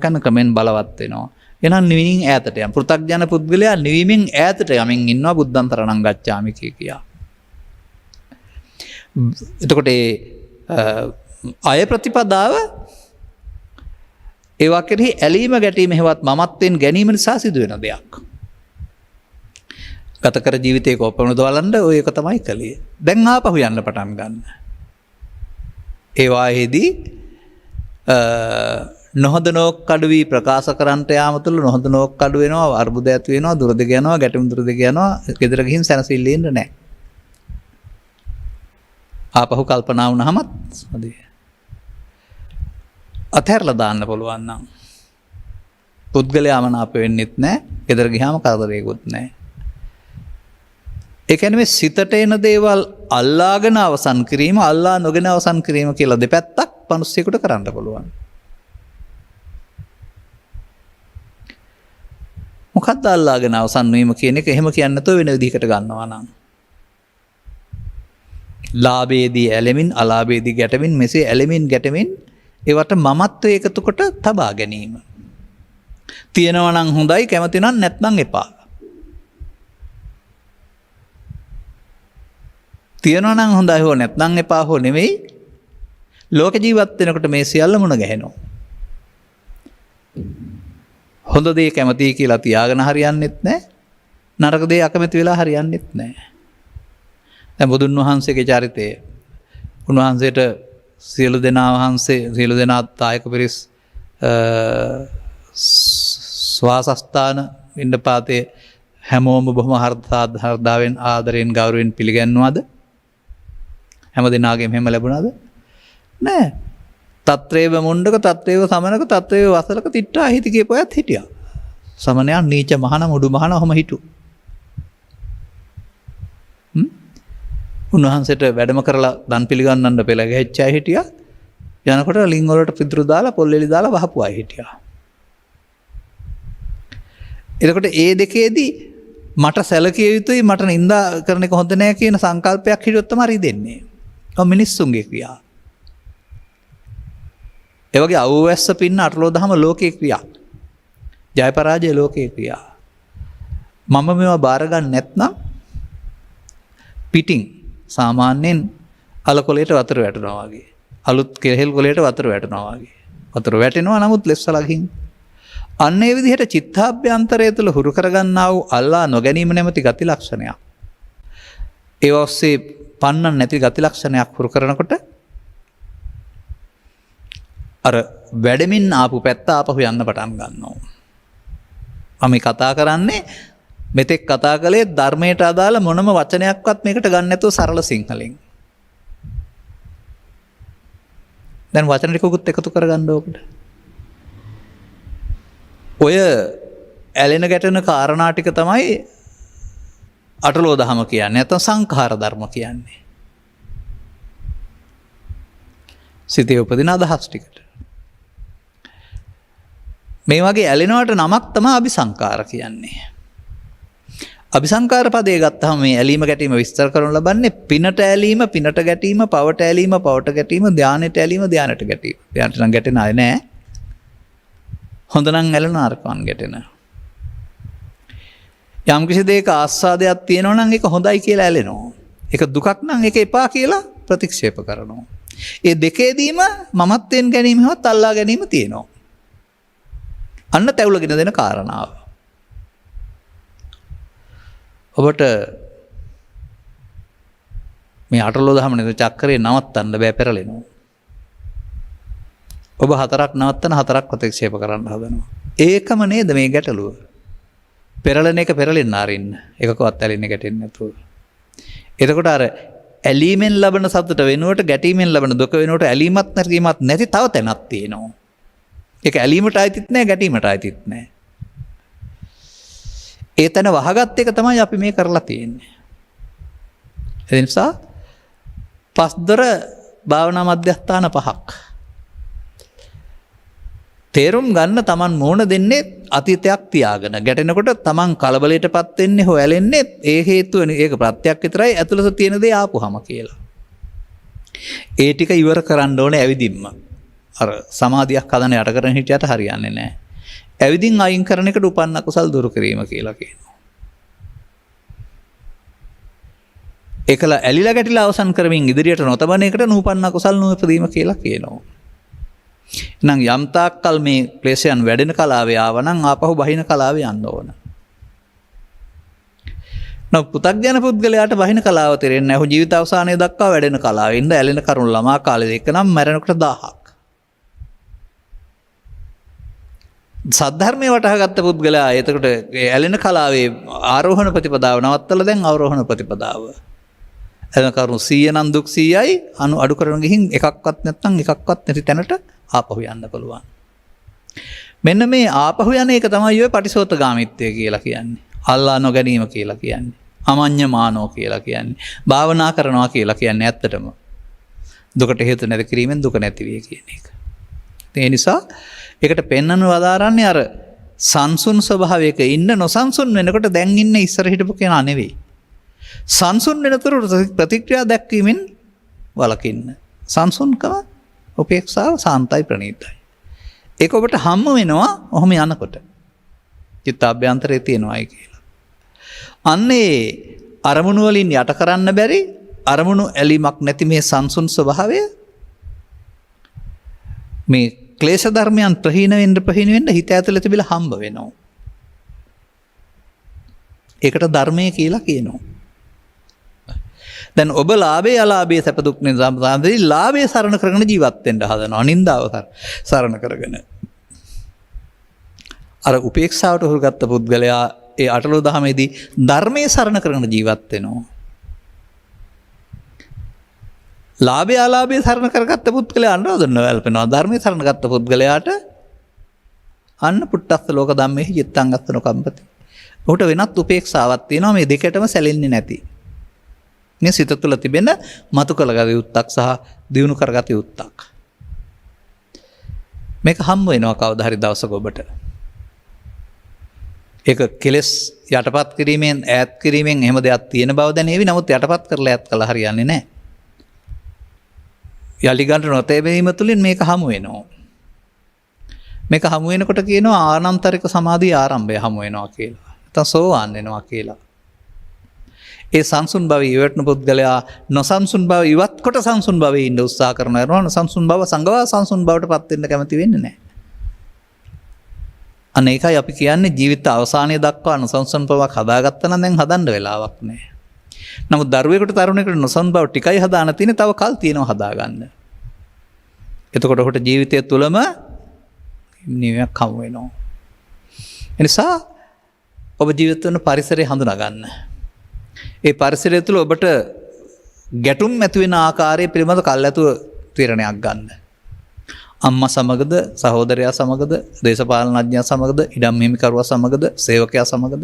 කන කමෙන් බලවත් වෙනවා. එහෙනම් නිවීමෙන් ඈතට යම්. පෘථග්ජන පුද්ගලයා නිවීමෙන් ඈතට යමින් ඉන්නවා බුද්ධං තරණං ගච්ඡාමි කියා. එතකොට අය ප්‍රතිපදාව ඒවා කෙරෙහි ඇලීම ගැටීම හෙවත් මමත්වෙන් ගැනීම නිසා සිදුවෙන දෙයක්. ගත කර ජීවිතේ කොපමණද බලන්න ඔය එක තමයි කළේ. දැන් ආපහු යන්න පටන් ගන්න. ඒවාෙහිදී නොහොඳ නෝක් අඩු වී ප්‍රකාශ කරන්නට යාම තුළ නොහොඳ නෝක් අඩු වෙනවා, අර්බුද ඇති වෙනවා, දුරදිග යනවා, ගැටුම් දුරදිග යනවා, ගෙදර ගිහින් සැනසෙල්ල ඉන්න නැහැ. ආපහු කල්පනා වුණාමත් හරි. අතහැරලා දාන්න පුළුවන් නම් පුද්ගලයාම නාප වෙන්නෙත් නැහැ, ගෙදර ගියාම කරදරයක්වත් නැහැ. ඒ කියන්නේ මේ සිතට එන දේවල් අල්ලාගෙන අවසන් කිරීම, අල්ලා නොගෙන අවසන් කිරීම කියලා දෙපැත්තක් මිනිස්සුෙකුට කරන්න පුළුවන්. මොකක්ද අල්ලාගෙන අවසන් වීම කියන එක එහෙම කියන්නේ නැතුව වෙන විදිහකට ගන්නවා නම්. ලාභයේදී ඇලෙමින්, අලාභයේදී ගැටෙමින්, මෙසේ ඇලෙමින් ගැටෙමින් ඒවට මමත්වයේ එකතු කොට තබා ගැනීම. තියෙනවා නම් හොඳයි, කැමති නම් නැත්නම් එපා. තියෙනවා නම් හොඳයි හෝ නැත්නම් එපා හෝ නෙවෙයි. ලෝක ජීවත් වෙනකොට මේ සියල්ල මුණ ගැහෙනවා. හොඳ දේ කැමතියි කියලා තියාගෙන හරියන්නෙත් නැහැ. නරක දේ අකමැති වෙලා හරියන්නෙත් නැහැ. දැන් බුදුන් වහන්සේගේ චරිතය උන්වහන්සේට සියලු දෙනා දායක පිරිස් ස්වාසස්ථාන පිණ්ඩපාතේ හැමෝම බොහොම හර්ධාවෙන් ආදරයෙන් ගෞරවයෙන් පිළිගන්වනවද? හැම දිනාගෙම හැම ලැබුණාද? නෑ. තත්‍රේව මුණ්ඩක, තත්‍රේව සමනක, තත්‍රේව වසලක තිට්ඨා හිති කියපොයත් හිටියා. සමනයන් නීච මහාන මුඩු මහාන ඔහම හිටු. උන්වහන්සේට වැඩම කරලා දන් පිළිගන්නන්න පෙළ ගැහිච්ච අය හිටියා. යනකොට ලිංග වලට පිටුරු දාලා පොල් එලි දාලා වහපු අය හිටියා. එතකොට ඒ දෙකේදී මට සැලකිය යුතුයි, මට නිඳා කරන එක හොඳ නෑ කියන සංකල්පයක් හිටියොත් තමයි රිදෙන්නේ. ඔව් මිනිස්සුන්ගේ ක්‍රියා. ඒ වගේ අවුවැස්ස පින්න අටලෝ දහම ලෝකේ ක්‍රියා. ජය පරාජය ලෝකේ ක්‍රියා. මම මේවා බාර ගන්න නැත්නම් පිටින් සාමාන්‍යයෙන් අලකොලේට වතුර වැටෙනවා වගේ. අලුත් කෙහෙල් කොලේට වතුර වැටෙනවා වගේ. වතුර වැටෙනවා නමුත් ලෙස්සලා ගිහින්. අන්න ඒ විදිහට චිත්තාභ්‍යන්තරය තුළ හුරු කරගන්නා වූ අල්ලා නොගැනීම නැමැති ගති ලක්ෂණයක්. ඒ ඔස්සේ පන්නන්න නැති ගති ලක්ෂණයක් හුරු කරනකොට අර වැඩමින් ආපු පැත්ත ආපහු යන්න පටන් ගන්නවා. මම කතා කරන්නේ මෙතෙක් කතා කළේ ධර්මයට අදාළ මොනම වචනයක්වත් මේකට ගන්න නැතුව සරල සිංහලෙන්. දැන් වචන ටිකකුත් එකතු කරගන්න ඕකට. ඔය ඇලෙන ගැටෙන කාරණා ටික තමයි අටලෝ දහම කියන්නේ. නැත්නම් සංඛාර ධර්ම කියන්නේ. සිතේ උපදින අදහස් ටිකට. මේ වගේ ඇලෙනවට නමක් තමයි අபிසංකාර කියන්නේ. අபிසංකාර පදේ ගත්තහම මේ ඇලීම ගැටීම විස්තර කරනු ලබන්නේ පිනට ඇලීම, පිනට ගැටීම, පවට ඇලීම, පවට ගැටීම, ධානයට ඇලීම, ධානයට ගැටීම. ධානයට නම් ගැටෙන අය නෑ. හොඳ නම් ඇලෙන අරකන් ගැටෙන. යම් කිසි දෙයක ආස්වාදයක් තියෙනවා නම් ඒක හොඳයි කියලා ඇලෙනවා. ඒක දුකක් නම් ඒක එපා කියලා ප්‍රතික්ෂේප කරනවා. ඒ දෙකේදීම මමත්වෙන් ගැනීම හෙවත් අල්ලා ගැනීම තියෙනවා. අන්න තැවුලගෙන දෙන කාරණාව. ඔබට මේ අටලෝ දහම නේද චක්‍රේ නවත්තන්න බෑ, පෙරලෙනවා. ඔබ හතරක් නවත්තන හතරක් ප්‍රතික්ෂේප කරන්න හදනවා. ඒකම නේද මේ ගැටලුව. පෙරලන එක පෙරලෙන්න අරින්න. එකකවත් ඇලෙන්නේ ගැටෙන්නේ නැතුව. එතකොට අර ඇලීමෙන් ලබන සතුට වෙනුවට ගැටීමෙන් ලබන දුක වෙනුවට ඇලීමත් නැතිවීමත් නැති තව තැනක් තියෙනවා. ඒක ඇලීමට අයිතිත් නැහැ, ගැටීමට අයිතිත් නැහැ. ඒ තැන වහගත් එක තමයි අපි මේ කරලා තියෙන්නේ. ඒ නිසා පස්දර භාවනා මධ්‍යස්ථාන 5ක් තේරුම් ගන්න තමන් මෝන දෙන්නේ අතීතයක් තියාගෙන. ගැටෙනකොට තමන් කලබලයටපත් වෙන්නේ හො ඇලෙන්නේ ඒ හේතුව ඒක ප්‍රත්‍යක් විතරයි ඇතුළත තියෙන දේ ආපුහම කියලා. ඒ ටික ඉවර කරන්න ඕනේ ඇවිදින්ම. අර සමාධියක් හදන යට කරගෙන හිටියට හරියන්නේ නැහැ. ඇවිදින් අයින් කරන එකට උපන්න කුසල් දුරු කිරීම කියලා කියනවා. ඒකල ඇලිලා ගැටිලා අවසන් කරමින් ඉදිරියට නොතබන එකට නූපන්න කුසල් නූපදීම කියලා කියනවා. එහෙනම් යම් තාක්කල් මේ ක්ලේශයන් වැඩෙන කලාවේ ආවනම් ආපහු බහින කලාවේ යන්න ඕන. පුතග්ජන පුද්ගලයාට බහින කලාව තෙරෙන්නේ නැහැ. ඔහු ජීවිත අවසානයේ දක්වා වැඩෙන කලාවේ ඉඳ ඇලෙන කරුණ ළමා කාලේ දෙක නම් මැරෙනකොට 1000ක්. සද්ධර්මයේ වටහාගත්ත පුද්ගලයා එතකොට ඇලෙන කලාවේ ආරෝහණ ප්‍රතිපදාව නවත්තලා දැන් අවරෝහණ ප්‍රතිපදාව. ඇලෙන කරුණ 100 නම් දුක් 100යි අඩු කරන ගිහින් එකක්වත් නැත්නම් එකක්වත් නැති තැනට ආපහු යන්න පුළුවන්. මෙන්න මේ ආපහු යන එක තමයි ඔය පටිසෝතගාමිත්වය කියලා කියන්නේ. අල්ලා නොගැනීම කියලා කියන්නේ. අමඤ්ඤමානෝ කියලා කියන්නේ. භාවනා කරනවා කියලා කියන්නේ ඇත්තටම. දුකට හේතු නැති කිරීමෙන් දුක නැති වේ කියන එක. ඒ නිසා ඒකට පෙන්වන වදාරන්නේ අර සංසුන් ස්වභාවයක ඉන්න නොසන්සුන් වෙනකොට දැන් ඉන්න ඉස්සර හිටපු කෙනා නෙවෙයි. සංසුන් වෙනතුරු ප්‍රතික්‍රියා දැක්වීමෙන් වළකින්න. සංසුන්කම උපේක්ෂාව සාන්තයි ප්‍රණීතයි. ඒක ඔබට හම්ම වෙනවා ඔහොම යනකොට. චිත්තාභ්‍යන්තරයේ තියෙනවායි කියලා. අන්නේ අරමුණු වලින් යට කරන්න බැරි අරමුණු ඇලීමක් නැති මේ සංසුන් ස්වභාවය මේ ක්ලේශ ධර්මයන් ප්‍රහීන වෙන්න හිත ඇතුළේ තිබිලා හම්බ වෙනවා. ඒකට ධර්මය කියලා කියනවා. දැන් ඔබ ලාභේ අලාභේ සැප දුක් නිරාමතාවදී ලාභේ සරණ කරගෙන ජීවත් වෙන්න හදනවා. නින්දාව සරණ කරගෙන. අර උපේක්ෂාවට හුරුගත්ත පුද්ගලයා ඒ අටලෝ දහමේදී ධර්මයේ සරණ කරගෙන ජීවත් වෙනවා. ලාභය අලාභය සරණ කරගත්ත පුද්ගලයා අනුරාධන වැල්පෙනවා. ධර්මයේ සරණ ගත්ත පුද්ගලයාට අන්න පුට්ටස්ස ලෝක ධම්මේ චිත්තංගත්තන කම්පති. ඔහුට වෙනත් උපේක්ෂාවක් තියෙනවා මේ දෙකටම සැලෙන්නේ නැති. මේ සිත තුළ තිබෙන මතු කළගත යුත්තක් සහ දියුණු කරගත යුත්තක්. මේක හම්බ වෙනවා කවදා හරි දවසක ඔබට. ඒක කෙලස් යටපත් කිරීමෙන් ඈත් කිරීමෙන් එහෙම දෙයක් තියෙන බව දැනේවි. නමුත් යටපත් කරලා ඈත් කළා හරියන්නේ නැහැ. යලි ගන්න නොතේබීම තුලින් මේක හමු වෙනවා. මේක හමු වෙනකොට කියනවා ආනන්තරික සමාධිය ආරම්භය හමු වෙනවා කියලා. නැත්නම් සෝවාන් වෙනවා කියලා. ඒ සංසුන් භව ඉවටන පුද්ගලයා නොසන්සුන් භව ඉවත් කොට සංසුන් භවයේ ඉන්න උත්සාහ කරනවා. නොසන්සුන් භව සංගවා සංසුන් භවට පත් වෙන්න කැමති වෙන්නේ නැහැ. අනේකයි අපි කියන්නේ ජීවිත අවසානයේ දක්වා නොසන්සුන් භවක් හදාගත්තා නම් දැන් හදන්න වෙලාවක් නැහැ. නමුත් දරුවෙකුට තරුණයෙකුට නොසන්සුන් භව ටිකයි හදාන තියෙන තව කල් තියෙනවා හදාගන්න. එතකොට ඔහුට ජීවිතය තුළම නිවයක් හමු වෙනවා. එනිසා ඔබ ජීවිත වන පරිසරය හඳුනා ගන්න. ඒ පරිසරය තුළ ඔබට ගැටුම් ඇති වෙන ආකාරය පිළිබඳ කල්ැතුව තීරණයක් ගන්න. අම්මා සමගද, සහෝදරයා සමගද, දේශපාලනඥයා සමගද, ඉඩම් හිමිකරුවා සමගද, සේවකයා සමගද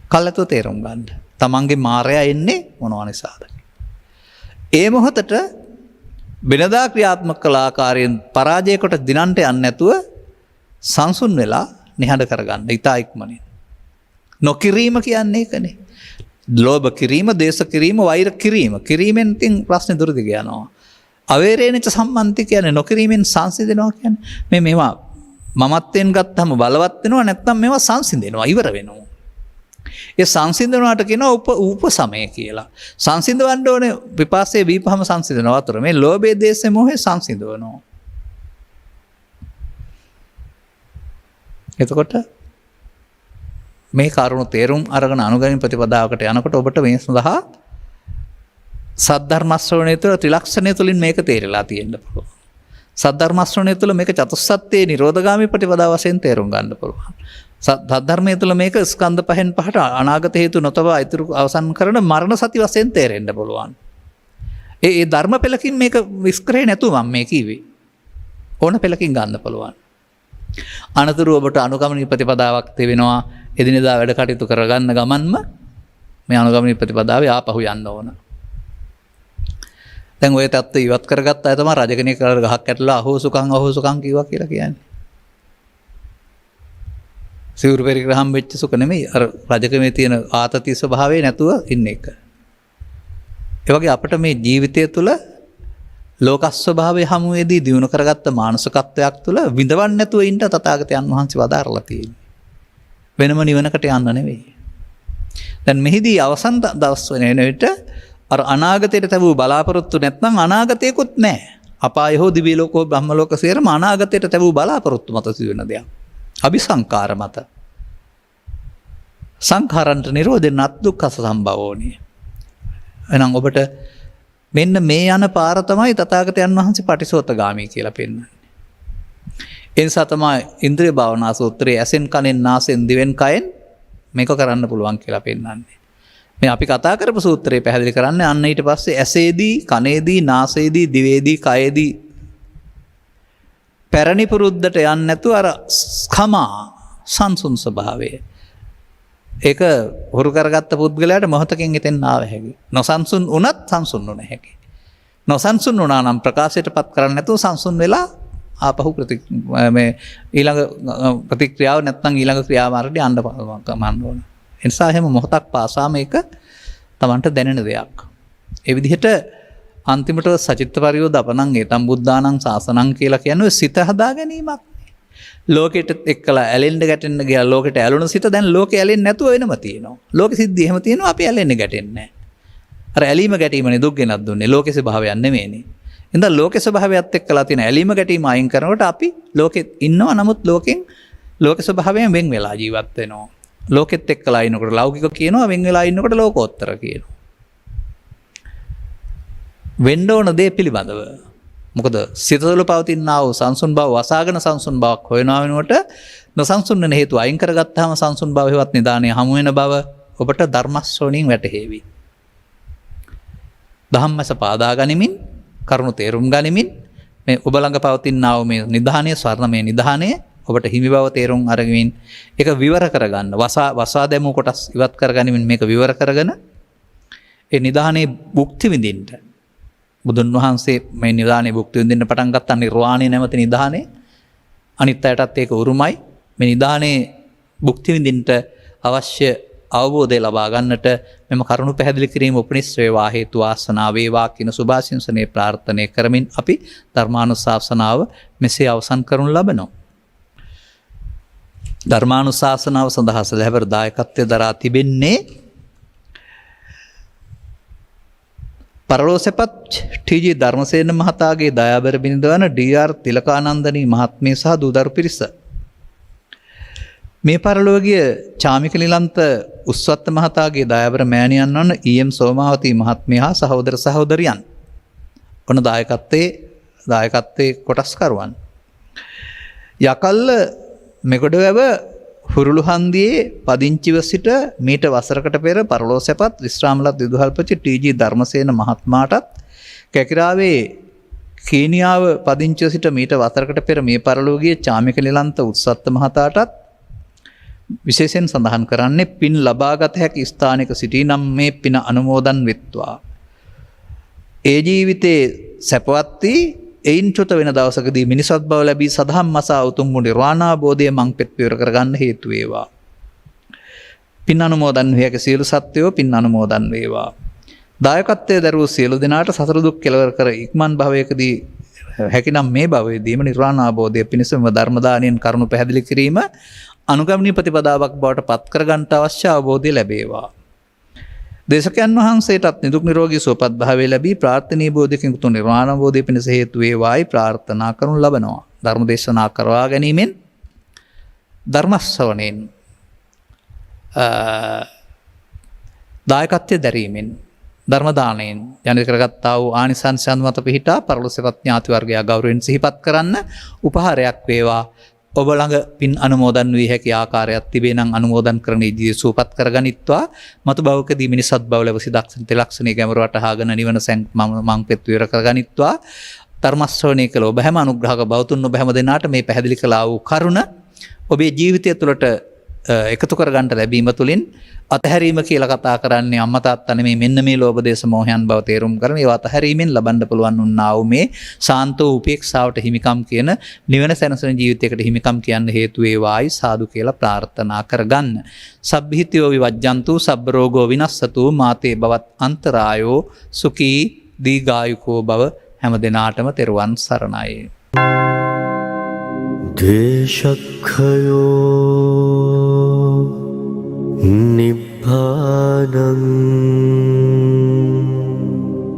කල්ැතුව තේරුම් ගන්න. තමන්ගේ මායя එන්නේ මොනවා නිසාද? ඒ මොහොතට වෙනදා ක්‍රියාත්මක කළ ආකාරයෙන් පරාජය කොට දිනන්ට යන්නේ නැතුව සංසුන් වෙලා නිහඬ කරගන්න. ඊතා ඉක්මනින්. නොකිරීම කියන්නේ ඒකනේ. ලෝභ කිරීම, දේශ කිරීම, වෛර කිරීම. කිරීමෙන් තින් ප්‍රශ්නේ දුර දිග යනවා. අවේරේනච සම්මන්ති කියන්නේ නොකිරීමෙන් සංසිඳනවා කියන්නේ. මේවා මමත්වෙන් ගත්තම බලවත් වෙනවා නැත්නම් මේවා සංසිඳෙනවා, ඉවර වෙනවා. ඒ සංසිඳනවාට කියනවා උපසමය කියලා. සංසිඳවන්න ඕනේ විපාසයේ වීපහම සංසිඳනවා අතර මේ ලෝභයේ දේශේ මොහේ සංසිඳවනවා. එතකොට මේ කරුණු තේරුම් අරගෙන අනුගමන ප්‍රතිපදාවකට යනකොට ඔබට මේ සඳහා සද්ධර්ම ශ්‍රවණය තුළ ත්‍රිලක්ෂණය තුළින් මේක තේරලා තියෙන්න පුළුවන්. සද්ධර්ම ශ්‍රවණය තුළ මේක චතුස්සත්ත්‍යයේ නිරෝධගාමී ප්‍රතිපදාව වශයෙන් තේරුම් ගන්න පුළුවන්. සද්ධර්මයේ තුළ මේක ස්කන්ධ පහෙන් පහට අනාගත හේතු නොතබා ඉතුරු අවසන් කරන මරණ සති වශයෙන් තේරෙන්න පුළුවන්. ඒ ධර්ම පෙළකින් මේක විස්කරේ නැතුව මම මේ කිව්වේ. ඕන පෙළකින් ගන්න පුළුවන්. අනතුරු ඔබට අනුගමනීය ප්‍රතිපදාවක් තිබෙනවා. එදිනෙදා වැඩ කටයුතු කරගන්න ගමන්ම මේ අනුගමනීය ප්‍රතිපදාවේ ආපහු යන්න ඕන. දැන් ඔය தත්ත්වය ඉවත් කරගත්ත අය තමයි රජ කෙනෙක් කරලා ගහක් ඇටලා අහෝසුකම් කිව්වා කියලා කියන්නේ. සිවුරු පෙරග්‍රහම් වෙච්ච සුඛ නෙමෙයි අර රජකමේ තියෙන ආතති ස්වභාවය නැතුව ඉන්න එක. ඒ වගේ අපිට මේ ජීවිතය තුළ ලෝකස්වභාවය හමුවේදී දියුණු කරගත්ත මානසිකත්වයක් තුළ විඳවන්නේ නැතුව ඉන්න තථාගතයන් වහන්සේ වදාරලා තියෙන්නේ. වෙනම නිවනකට යන්න නෙවෙයි. දැන් මෙහිදී අවසන් දවස් වෙන විට අර අනාගතයට තැබූ බලාපොරොත්තු නැත්නම් අනාගතයකුත් නැහැ. අපාය හෝ දිව්‍ය ලෝක හෝ බ්‍රහ්ම ලෝක සියරම අනාගතයට තැබූ බලාපොරොත්තු මත සිදුවෙන දෙයක්. අபிසංකාර මත. සංඛාරන්ට නිරෝධෙන් අත්දුක්ඛස සම්භවෝනි. එහෙනම් ඔබට මෙන්න මේ යන පාර තමයි තථාගතයන් වහන්සේ පටිසෝතගාමී කියලා පෙන්වන්නේ. ඒ නිසා තමයි ඉන්ද්‍රිය භාවනා සූත්‍රයේ ඇසෙන් කනෙන් නාසෙන් දිවෙන් කයෙන් මේක කරන්න පුළුවන් කියලා පෙන්වන්නේ. මේ අපි කතා කරපු සූත්‍රය පැහැදිලි කරන්නේ අන්න ඊට පස්සේ ඇසේදී කනේදී නාසයේදී දිවේදී කයේදී පැරණි පුරුද්දට යන්නේ නැතුව අර ස්කමා සංසුන් ස්වභාවය ඒක හුරු කරගත්ත පුද්ගලයාට මොහොතකින් එතෙන් ආව හැකි. නොසන්සුන් වුණත් සංසුන් වුණ හැකි. නොසන්සුන් වුණා නම් ප්‍රකාශයටපත් කරන්නේ නැතුව සංසුන් වෙලා ආපහු ඊළඟ ප්‍රතික්‍රියාව නැත්නම් ඊළඟ ක්‍රියාමාර්ගය යන්න ගමන් ඕන. ඒ නිසා හැම මොහොතක් පාසා මේක Tamanට දැනෙන දෙයක්. ඒ විදිහට අන්තිමට සචිත්ත පරියෝදපණං ඒතම් බුද්ධානං සාසනං කියලා කියන්නේ සිත හදා ගැනීමක්. ලෝකෙට එක්කලා ඇලෙන්න ගැටෙන්න ගියා ලෝකෙට ඇලුණු සිත දැන් ලෝකෙ ඇලෙන්නේ නැතුව වෙනම තියෙනවා. ලෝකෙ සිද්ධිය එහෙම තියෙනවා අපි ඇලෙන්නේ ගැටෙන්නේ නැහැ. අර ඇලීම ගැටීමනේ දුක් ගෙනත් දුන්නේ ලෝකෙ ස්වභාවයක් නෙමෙයිනේ. ඉතින් ලෝකෙ ස්වභාවයත් එක්කලා තියෙන ඇලීම ගැටීම අයින් කරනකොට අපි ලෝකෙත් ඉන්නවා නමුත් ලෝකෙන් ලෝක ස්වභාවයෙන් වෙන් වෙලා ජීවත් වෙනවා. ලෝකෙත් එක්කලා ඉන්නකොට ලෞකික කියනවා වෙන් වෙලා ඉන්නකොට ලෝකෝත්තර කියනවා. වෙන්න ඕන දේ පිළිබඳව. මොකද සිත තුළ පවතිනා වූ සංසුන් බව වසාගෙන සංසුන් බවක් හොයනවා වෙනකොට නොසංසුන් වෙන හේතු අයින් කරගත්තාම සංසුන් බව හේවත් නිදාණය හමු වෙන බව ඔබට ධර්ම ශ්‍රවණින් වැටහෙවි. ධම්මස පාදා ගනිමින් කරුණු තේරුම් ගනිමින් මේ ඔබ ළඟ පවතිනා වූ මේ නිදාණය ස්වර්ණමය නිදාණය ඔබට හිමි බව තේරුම් අරගෙන ඒක විවර කරගන්න වසා දැමූ කොටස් ඉවත් කරගනිමින් මේක විවර කරගෙන ඒ නිදාණේ භුක්ති විඳින්න බුදුන් වහන්සේ මේ නිදානේ භුක්ති විඳින්න පටන් ගත්තා නිර්වාණය නැමැති නිදානේ අනිත් අයටත් ඒක උරුමයි මේ නිදානේ භුක්ති විඳින්න අවශ්‍ය අවබෝධය ලබා ගන්නට මෙම කරුණු පැහැදිලි කිරීම උපනිස් වේවා හේතු වාසනා වේවා කියන සුභාශිංසනයේ ප්‍රාර්ථනා කරමින් අපි ධර්මානුශාසනාව මෙසේ අවසන් කරනු ලබනවා. ධර්මානුශාසනාව සඳහා සදහැවර දායකත්වයේ දරා තිබෙන්නේ පරලෝසෙපත් ටීජී ධර්මසේන මහතාගේ දයාබර බිරිඳ වන ඩී.ආර්. තිලකානන්දනී මහත්මිය සහ දූදරු පිරිස. මේ පරලෝකීය චාමික නිලන්ත උස්සත්ත මහතාගේ දයාබර මෑණියන් වන ඊ.එම්. සෝමාවතී මහත්මිය හා සහෝදර සහෝදරියන්. ඔන්න දායකත්වයේ කොටස්කරුවන්. යකල්ල මෙගොඩවැව හුරුළුහන්දියේ පදිංචිව සිට මීට වසරකට පෙර පරලෝසැපත් විශ්‍රාමලත් විදුහල්පති ටීජී ධර්මසේන මහත්මයාටත් කැකිරාවේ කීනියාව පදිංචිව සිට මීට වසරකට පෙර මේ පරලෝකීය චාමික නිලන්ත උත්සත්ත මහතාටත් විශේෂයෙන් සඳහන් කරන්නේ පින් ලබාගත හැකි ස්ථානයක සිටී නම් මේ පින අනුමෝදන් වෙත්වා. ඒ ජීවිතේ සැපවත් වී එයින් චුත වෙන දවසකදී මිනිසත් බව ලැබී සදහම් මසා උතුම් වූ නිර්වාණාබෝධය මං පෙත් පියවර කරගන්න හේතු වේවා. පින් අනුමෝදන් විය හැකි සියලු සත්වයෝ පින් අනුමෝදන් වේවා. දායකත්වයේ දරූ සියලු දෙනාට සතර දුක් කෙලවර කර ඉක්මන් භවයකදී හැකිනම් මේ භවයේදීම නිර්වාණාබෝධය පිණිසම ධර්ම දානයෙන් කරුණු පැහැදිලි කිරීම අනුගමනීය ප්‍රතිපදාවක් බවට පත් කර ගන්නට අවශ්‍ය අවබෝධය ලැබේවා. දේශකයන් වහන්සේටත් නිදුක් නිරෝගී සුවපත් භාවය ලැබී ප්‍රාර්ථනීය බෝධියකින් උතුම් නිර්වාණ බෝධිය පිණිස හේතු වේවායි ප්‍රාර්ථනා කරනු ලබනවා. ධර්ම දේශනා කරවා ගැනීමෙන් ධර්ම ශ්‍රවණයෙන් දායකත්වයේ දැරීමෙන් ධර්ම දාණයෙන් යන කරගත්තා වූ ආනිසංසයන් මත පිහිටා පරලෝසෙපත් ඥාති වර්ගයා ගෞරවයෙන් සිහිපත් කරන්න උපහාරයක් වේවා. ඔබ ළඟ පින් අනුමෝදන් වී හැකි ආකාරයක් තිබේ නම් අනුමෝදන් කරන ඉදිරියේ සූපත් කරගනිත්වා. මතු භවකදී මිනිසත් බව ලැබ සිදක්ෂණ තිලක්ෂණයේ ගැඹුර වටහාගෙන නිවන මං පෙත් විවර කරගනිත්වා. ධර්ම ශ්‍රවණය කළ ඔබ හැම අනුග්‍රහක බවතුන් ඔබ හැම දෙනාට මේ පැහැදිලි කළා වූ කරුණ ඔබේ ජීවිතය තුළට එකතු කරගන්නට ලැබීම තුළින් අතහැරීම කියලා කතා කරන්නේ අම්මා තාත්තා නෙමෙයි මෙන්න මේ ලෝභ දේශ මොහයන් බව තේරුම් කරගෙන ඒවා අතහැරීමෙන් ලබන්න පුළුවන් වුණා වූ මේ සාන්තෝ උපේක්ෂාවට හිමිකම් කියන නිවන සැනසෙන ජීවිතයකට හිමිකම් කියන්න හේතු වේවායි සාදු කියලා ප්‍රාර්ථනා කරගන්න. සබ්බිහිතයෝ විවජ්ජන්තු සබ්බ රෝගෝ විනස්සතු මාතේ බවත් අන්තරායෝ සුඛී දීඝායුකෝ බව හැම දෙනාටම තෙරුවන් සරණයි. දේශක්ඛයෝ නිබ්බානං